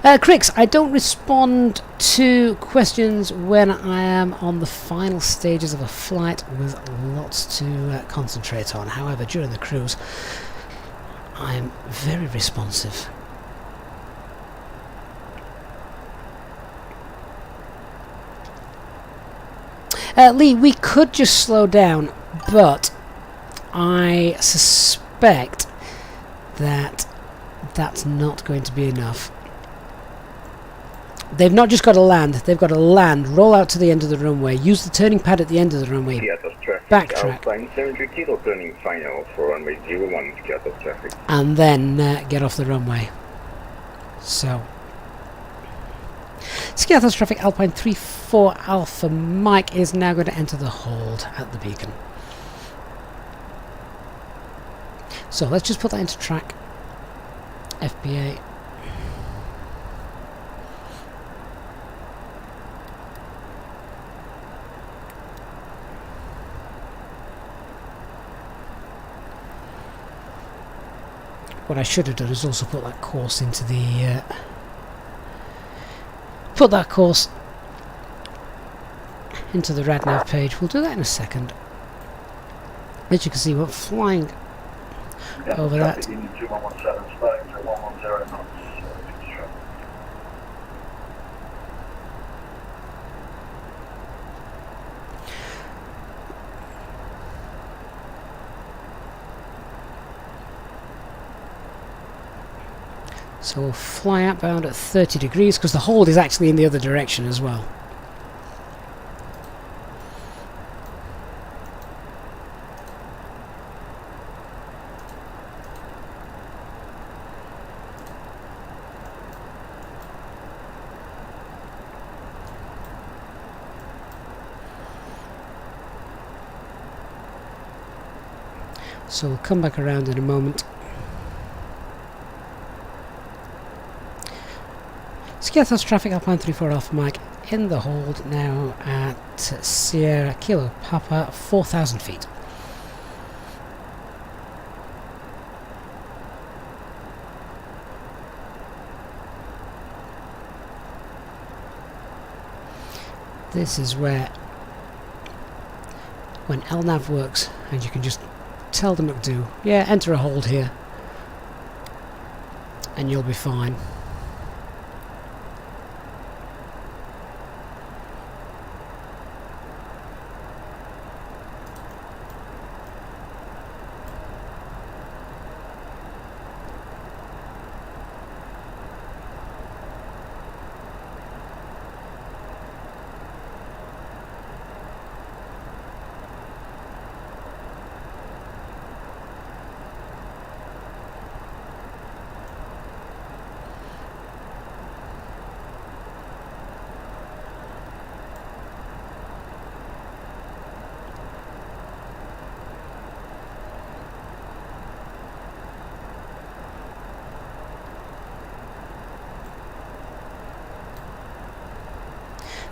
Crix, I don't respond to questions when I am on the final stages of a flight with lots to concentrate on. However, during the cruise, I am very responsive. Lee, we could just slow down, but I suspect that that's not going to be enough. They've not just got to land, they've got to land, roll out to the end of the runway, use the turning pad at the end of the runway, Skiathos traffic. backtrack, Alpine 70 kilo turning final for runway 01 Skiathos traffic. and then get off the runway. So, Skiathos traffic Alpine 34 Alpha Mike is now going to enter the hold at the beacon. So let's just put that into track. FBA. What I should have done is also put that course into the RadNav page. We'll do that in a second. As you can see, we're flying over that. Traffic 2117 starting to 110 knots. So we'll fly outbound at 30 degrees because the hold is actually in the other direction as well. So we'll come back around in a moment. Skiathos traffic Alpine 34 Alpha Mike in the hold now at Sierra Kilo Papa 4,000 feet. This is where when LNAV works and you can just tell the McDo, yeah, enter a hold here and you'll be fine.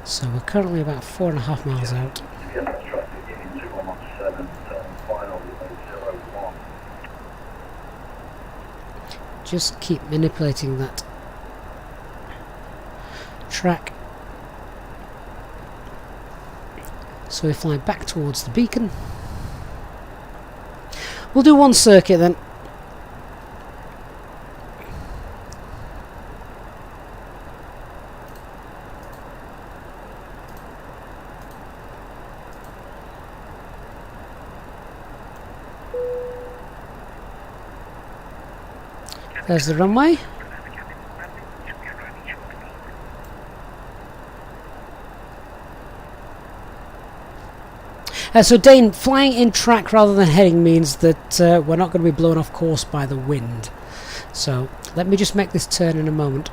So we're currently about 4.5 miles out. Skiathos traffic in 2117 turning final runway 01. Just keep manipulating that track. So we fly back towards the beacon. We'll do one circuit then. There's the runway. So Dane, flying in track rather than heading means that we're not going to be blown off course by the wind. So let me just make this turn in a moment.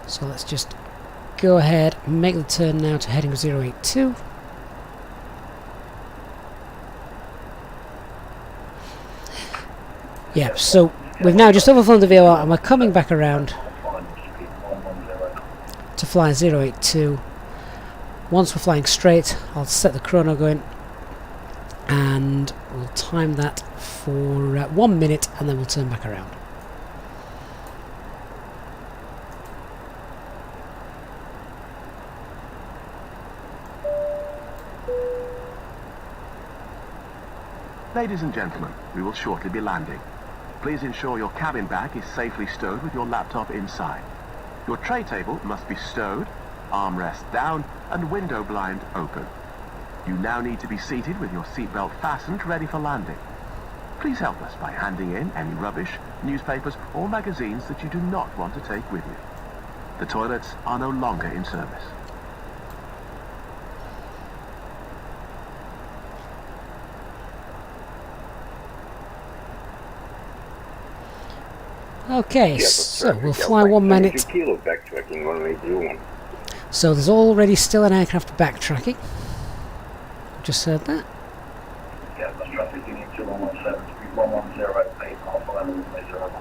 So let's just go ahead and make the turn now to heading 082. Yeah, so we've now just overflown the VOR and we're coming back around to fly 082. Once we're flying straight, I'll set the chrono going and we'll time that for 1 minute, and then we'll turn back around. Ladies and gentlemen, we will shortly be landing. Please ensure your cabin bag is safely stowed with your laptop inside. Your tray table must be stowed, armrest down, and window blind open. You now need to be seated with your seatbelt fastened, ready for landing. Please help us by handing in any rubbish, newspapers, or magazines that you do not want to take with you. The toilets are no longer in service. Okay, so we'll fly 1 minute. Kilo backtracking runway 01. So there's already still an aircraft backtracking. Just heard that. Skiathos traffic union 2117, speed 110, 8 half runway 01.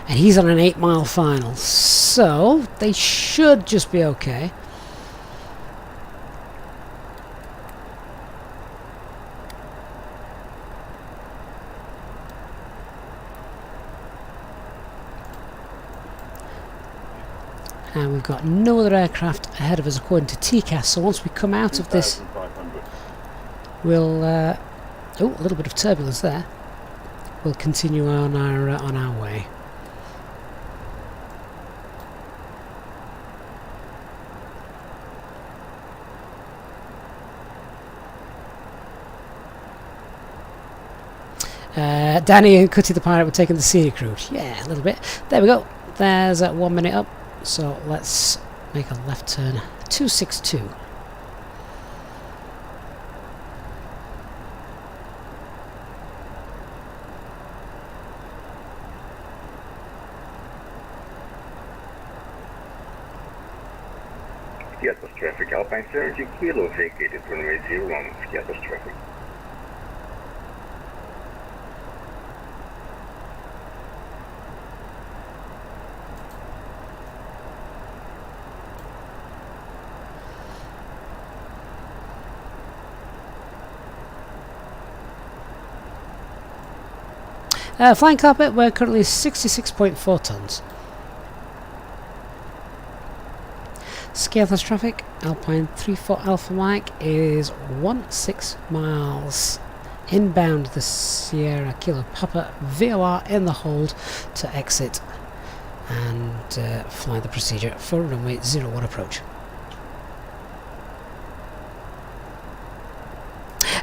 And he's on an 8-mile final, so they should just be okay. And we've got no other aircraft ahead of us according to TCAS, so once we come out of this, we'll oh, a little bit of turbulence there. We'll continue on our way. Danny and Cutty the Pirate were taking the scenic route. Yeah, a little bit. There we go. There's 1 minute up. So let's make a left turn. 262. Skiathos traffic, Alpine 70 Kilo vacated runway 01, Skiathos traffic. Flying carpet, we're currently 66.4 tons. Skiathos traffic, Alpine 34 Alpha Mike is 16 miles. Inbound the Sierra Kilo Papa VOR in the hold to exit and fly the procedure for runway 01 approach.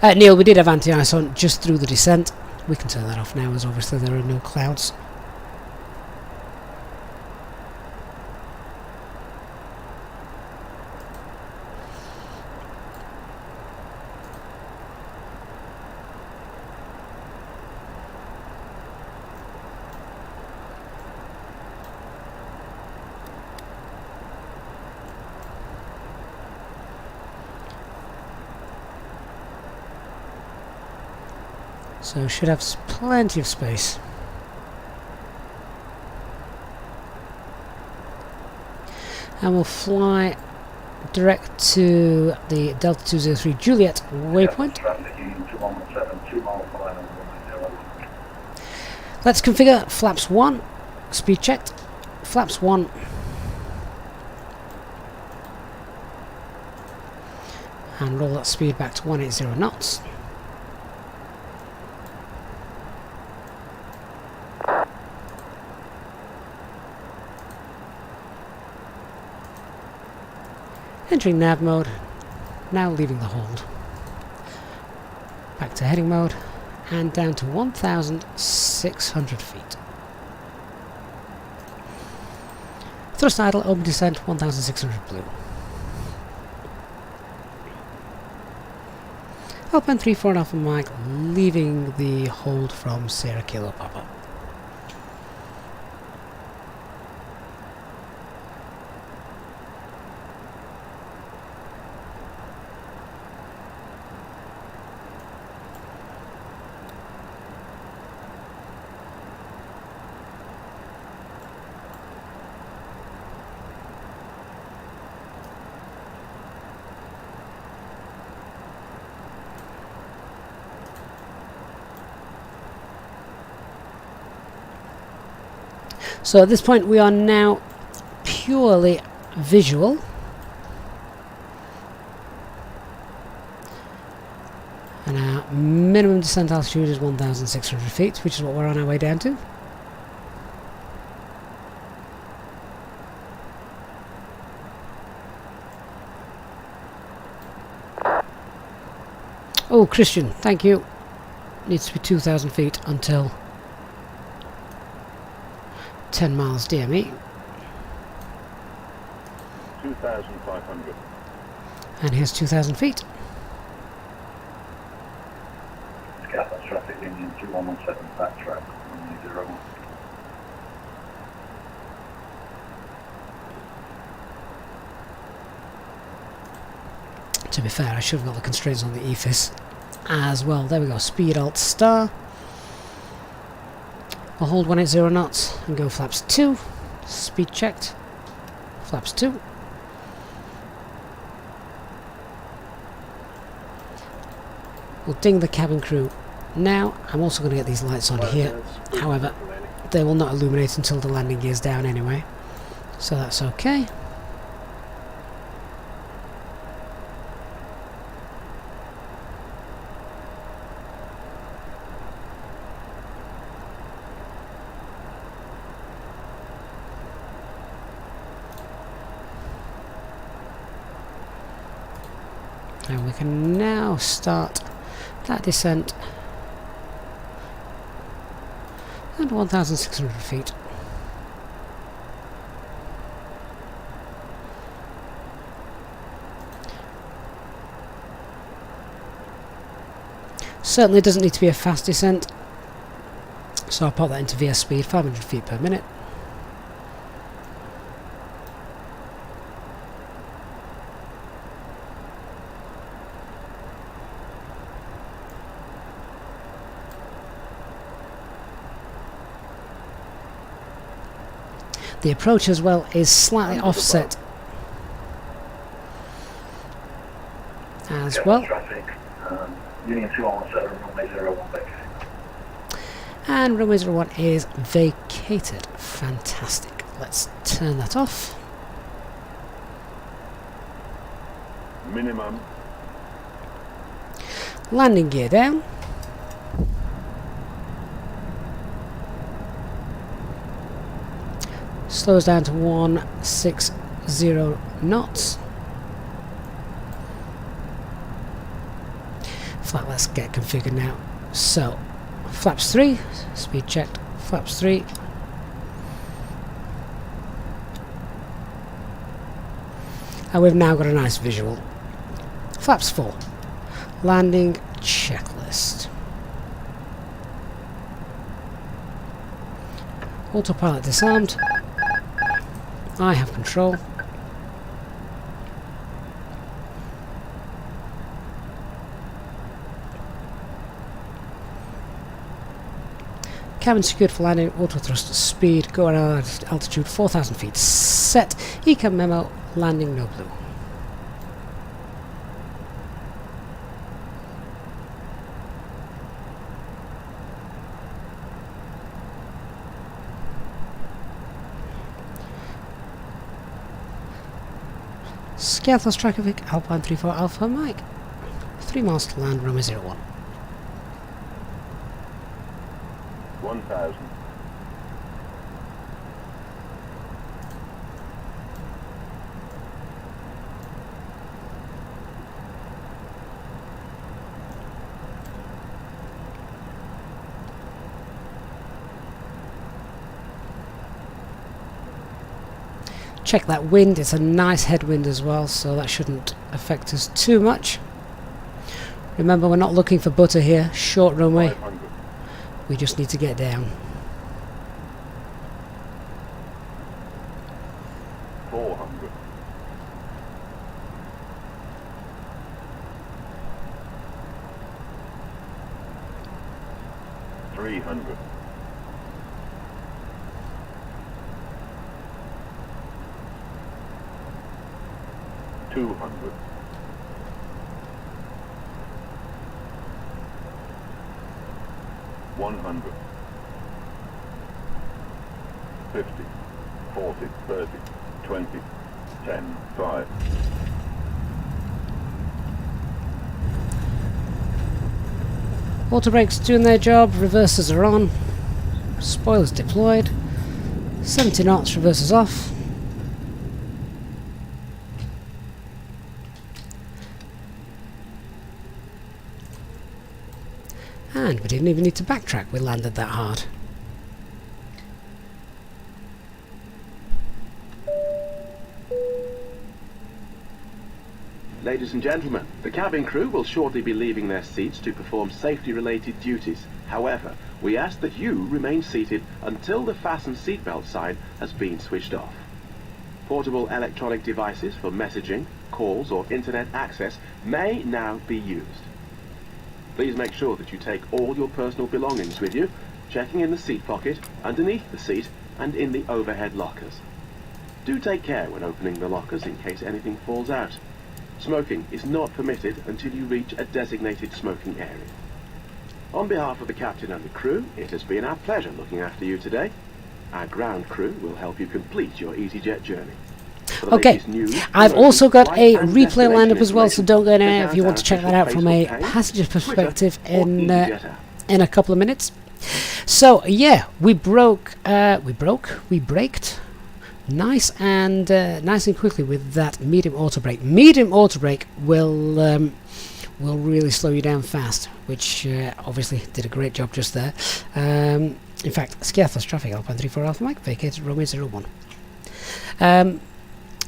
Neil, we did have anti-ice on just through the descent. We can turn that off now as obviously there are no clouds. So should have plenty of space. And we'll fly direct to the Delta 203 Juliet waypoint. Let's configure flaps 1, speed checked, flaps 1. And roll that speed back to 180 knots. Entering nav mode, now leaving the hold. Back to heading mode, and down to 1,600 feet. Thrust idle, open descent, 1,600 blue. Alpine 34 Alpha Mike, leaving the hold from Sierra Kilo Papa. So at this point we are now purely visual. And our minimum descent altitude is 1,600 feet, which is what we're on our way down to. Oh, Christian, thank you. Needs to be 2,000 feet until 10 miles DME. 2,500. And here's 2,000 feet. Skiathos traffic engine 2117 back track, runway 01. To be fair, I should have got the constraints on the EFIS as well. There we go. Speed Alt Star. I'll hold 180 knots and go flaps 2. Speed checked. Flaps 2. We'll ding the cabin crew. Now, I'm also going to get these lights on here. However, they will not illuminate until the landing gear's down anyway. So that's okay. And we can now start that descent at 1,600 feet. Certainly doesn't need to be a fast descent, so I'll pop that into VS speed, 500 feet per minute. The approach as well is slightly offset as well. Traffic, Union 2117, runway 01 vacated. And runway 01 is vacated. Fantastic. Let's turn that off. Minimum. Landing gear down. Slows down to 160 knots. Flat, let's get configured now. So, flaps 3, speed checked, flaps 3. And we've now got a nice visual. Flaps 4. Landing checklist. Autopilot disarmed. I have control. Cabin secured for landing, auto thrust speed, going at altitude 4,000 feet. Set, Eco memo, landing no blue. Skiathos traffic, Alpine 34 Alpha Mike. 3 miles to land, runway 01. 1,000. Check that wind, it's a nice headwind as well, so that shouldn't affect us too much. Remember, we're not looking for butter here, short runway. 500. We just need to get down. 400. 300. 200. 100. 50, 40, 30, 20, 10, 5. Auto brakes doing their job, reversers are on, spoilers deployed, 70 knots, reversers off. And we didn't even need to backtrack, we landed that hard. Ladies and gentlemen, the cabin crew will shortly be leaving their seats to perform safety-related duties. However, we ask that you remain seated until the fasten seatbelt sign has been switched off. Portable electronic devices for messaging, calls or internet access may now be used. Please make sure that you take all your personal belongings with you, checking in the seat pocket, underneath the seat and in the overhead lockers. Do take care when opening the lockers in case anything falls out. Smoking is not permitted until you reach a designated smoking area. On behalf of the captain and the crew, it has been our pleasure looking after you today. Our ground crew will help you complete your Easyjet journey. For the Okay, latest news, I've also got flight a and replay destination lined up as well, so don't go information, anywhere if you want to check that out from a Facebook page, passenger perspective Twitter, or in Easyjet app. a couple of minutes. So yeah, we braked nice and quickly with that medium auto brake. Medium auto brake will really slow you down fast, which obviously did a great job just there. In fact, Skiathos traffic Alpine 34 Alpha Mike vacated runway 01.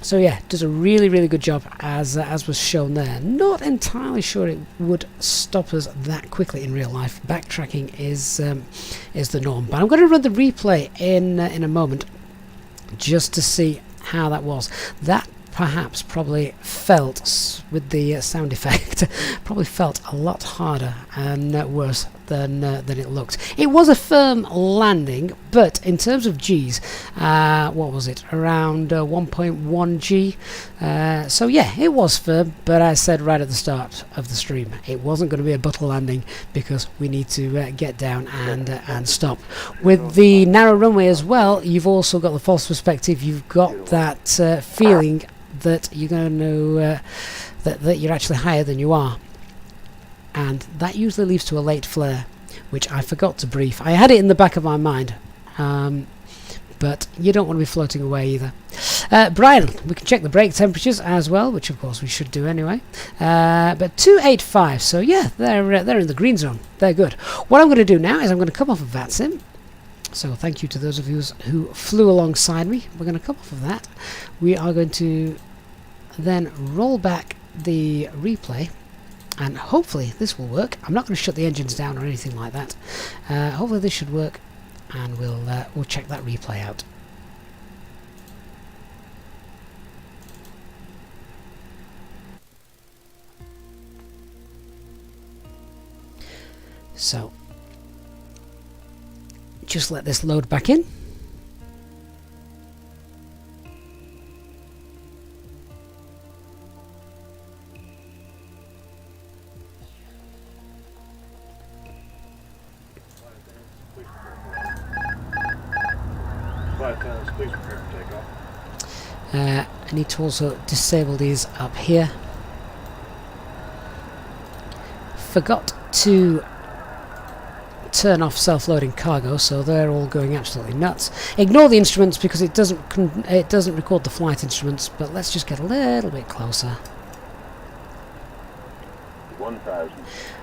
So yeah, does a really good job as was shown there. Not entirely sure it would stop us that quickly in real life. Backtracking is the norm, but I'm going to run the replay in a moment just to see how that was. That perhaps probably felt, with the sound effect, probably felt a lot harder and worse than it looked. It was a firm landing, but in terms of G's, what was it, around 1.1 G, so yeah, it was firm, but I said right at the start of the stream, it wasn't going to be a buttle landing because we need to get down and stop. With the narrow runway as well, you've also got the false perspective, you've got that feeling that you're going to that you're actually higher than you are, and that usually leads to a late flare, which I forgot to brief. I had it in the back of my mind, but you don't want to be floating away either. Brian, we can check the brake temperatures as well, which of course we should do anyway, but 285, so yeah, they're in the green zone, they're good. What I'm going to do now is I'm going to come off of VATSIM. So thank you to those of you who flew alongside me. We're going to come off of that. We are going to then roll back the replay, and hopefully this will work. I'm not going to shut the engines down or anything like that. Hopefully this should work, and we'll check that replay out. So just let this load back in. Flight attendants, please prepare for takeoff. I need to also disable these up here. Forgot to turn off self-loading cargo, so they're all going absolutely nuts. Ignore the instruments because it doesn't record the flight instruments, but let's just get a little bit closer. 1,000.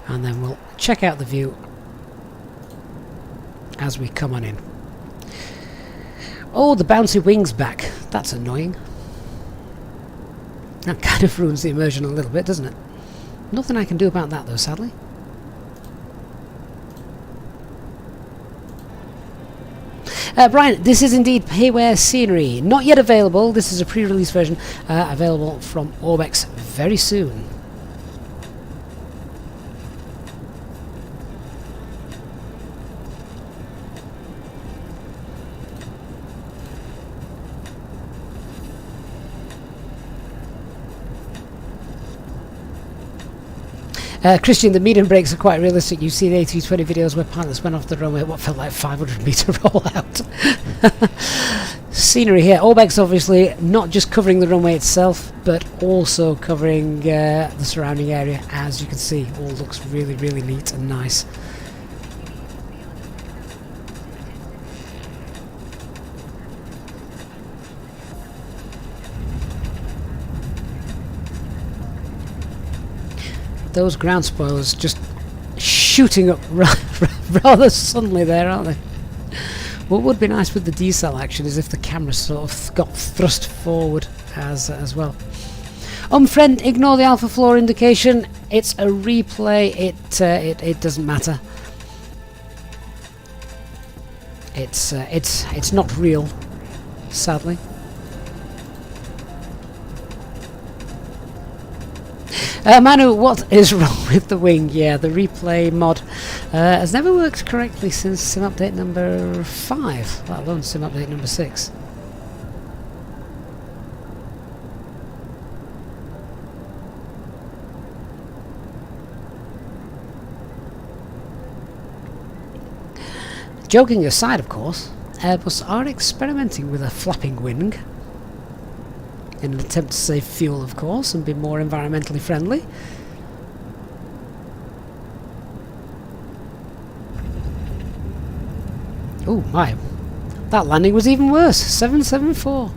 And then we'll check out the view as we come on in. Oh, the bouncy wing's back. That's annoying. That kind of ruins the immersion a little bit, doesn't it? Nothing I can do about that though, sadly. Brian, this is indeed payware scenery. Not yet available. This is a pre-release version, available from Orbx very soon. Christian, the medium brakes are quite realistic. You've seen A320 videos where pilots went off the runway at what felt like 500-meter rollout. Scenery here. Orbx obviously not just covering the runway itself, but also covering the surrounding area. As you can see, all looks really, really neat and nice. Those ground spoilers just shooting up rather suddenly there, aren't they? What would be nice with the decel action is if the camera sort of got thrust forward as well. Friend, ignore the alpha floor indication. It's a replay. It doesn't matter. It's not real, sadly. Manu, what is wrong with the wing? Yeah, the replay mod has never worked correctly since sim update number 5, let alone sim update number 6. Joking aside, of course, Airbus are experimenting with a flapping wing in an attempt to save fuel, of course, and be more environmentally friendly. Oh my, that landing was even worse. 774.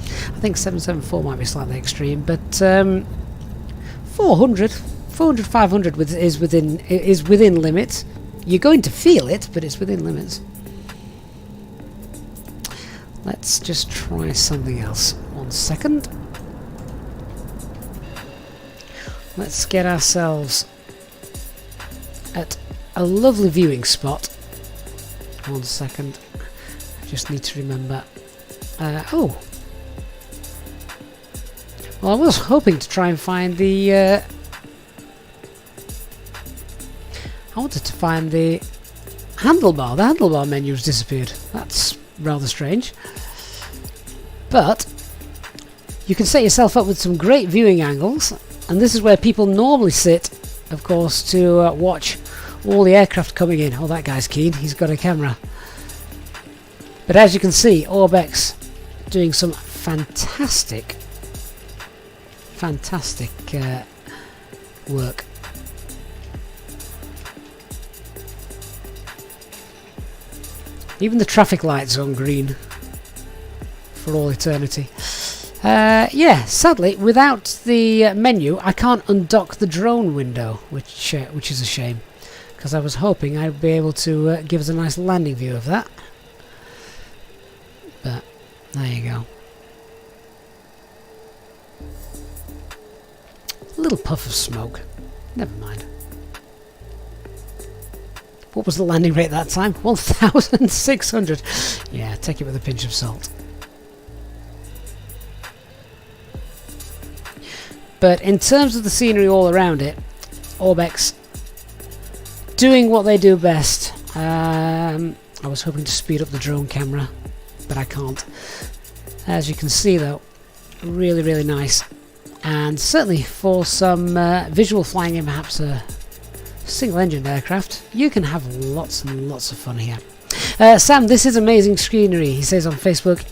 I think 774 might be slightly extreme, but 400, 500 is within limits. You're going to feel it, but it's within limits. Let's just try something else. 1 second. Let's get ourselves at a lovely viewing spot. 1 second. I just need to remember. Oh. Well, I was hoping to try and find the... I wanted to find the handlebar. The handlebar menu's disappeared. That's rather strange. But you can set yourself up with some great viewing angles, and this is where people normally sit, of course, to watch all the aircraft coming in. Oh, that guy's keen. He's got a camera. But as you can see, Orbx doing some fantastic work. Even the traffic lights are on green for all eternity. Yeah, sadly, without the menu, I can't undock the drone window, which is a shame, because I was hoping I'd be able to give us a nice landing view of that. But there you go. A little puff of smoke. Never mind. What was the landing rate that time? 1,600. Yeah, take it with a pinch of salt. But in terms of the scenery all around it, Orbx doing what they do best. I was hoping to speed up the drone camera, but I can't. As you can see though, really, really nice. And certainly for some visual flying in perhaps a single-engine aircraft, you can have lots and lots of fun here. Sam, this is amazing scenery, he says on Facebook.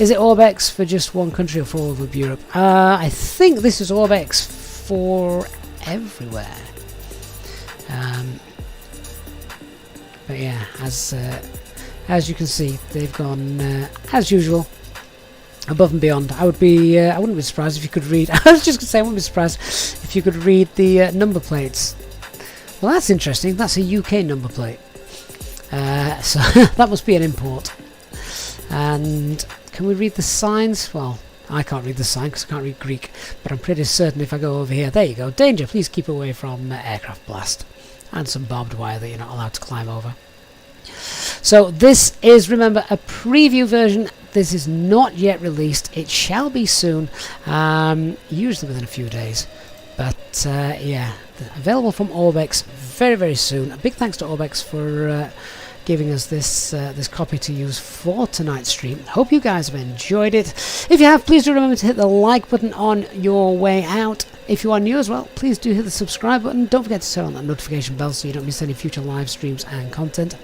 Is it Orbx for just one country or for all of Europe? I think this is Orbx for everywhere. But yeah, as you can see, they've gone as usual above and beyond. I wouldn't be surprised if you could read. I was just going to say I wouldn't be surprised if you could read the number plates. Well, that's interesting. That's a UK number plate. So that must be an import. And can we read the signs? Well, I can't read the sign because I can't read Greek, but I'm pretty certain if I go over here, there you go. Danger, please keep away from aircraft blast. And some barbed wire that you're not allowed to climb over. So this is, remember, a preview version. This is not yet released. It shall be soon, usually within a few days. But yeah, available from Orbx very, very soon. A big thanks to Orbx for giving us this this copy to use for tonight's stream. Hope you guys have enjoyed it. If you have, please do remember to hit the like button on your way out. If you are new as well, please do hit the subscribe button. Don't forget to turn on that notification bell so you don't miss any future live streams and content.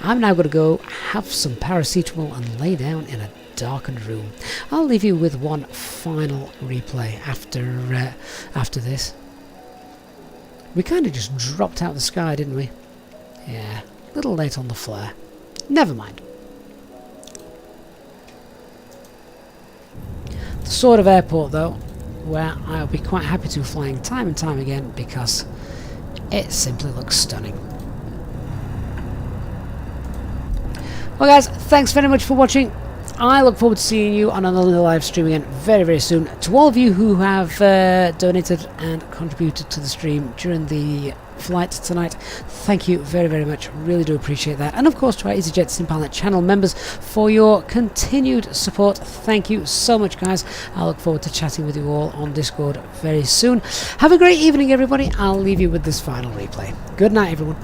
I'm now going to go have some paracetamol and lay down in a darkened room. I'll leave you with one final replay after this. We kind of just dropped out of the sky, didn't we? Yeah, a little late on the flare. Never mind. The sort of airport, though, where I'll be quite happy to flying time and time again because it simply looks stunning. Well guys, thanks very much for watching. I look forward to seeing you on another live stream again very, very soon. To all of you who have donated and contributed to the stream during the flight tonight, thank you very, very much. Really do appreciate that. And of course to our Easyjetsimpilot channel members for your continued support. Thank you so much, guys. I look forward to chatting with you all on Discord very soon. Have a great evening, everybody. I'll leave you with this final replay. Good night, everyone.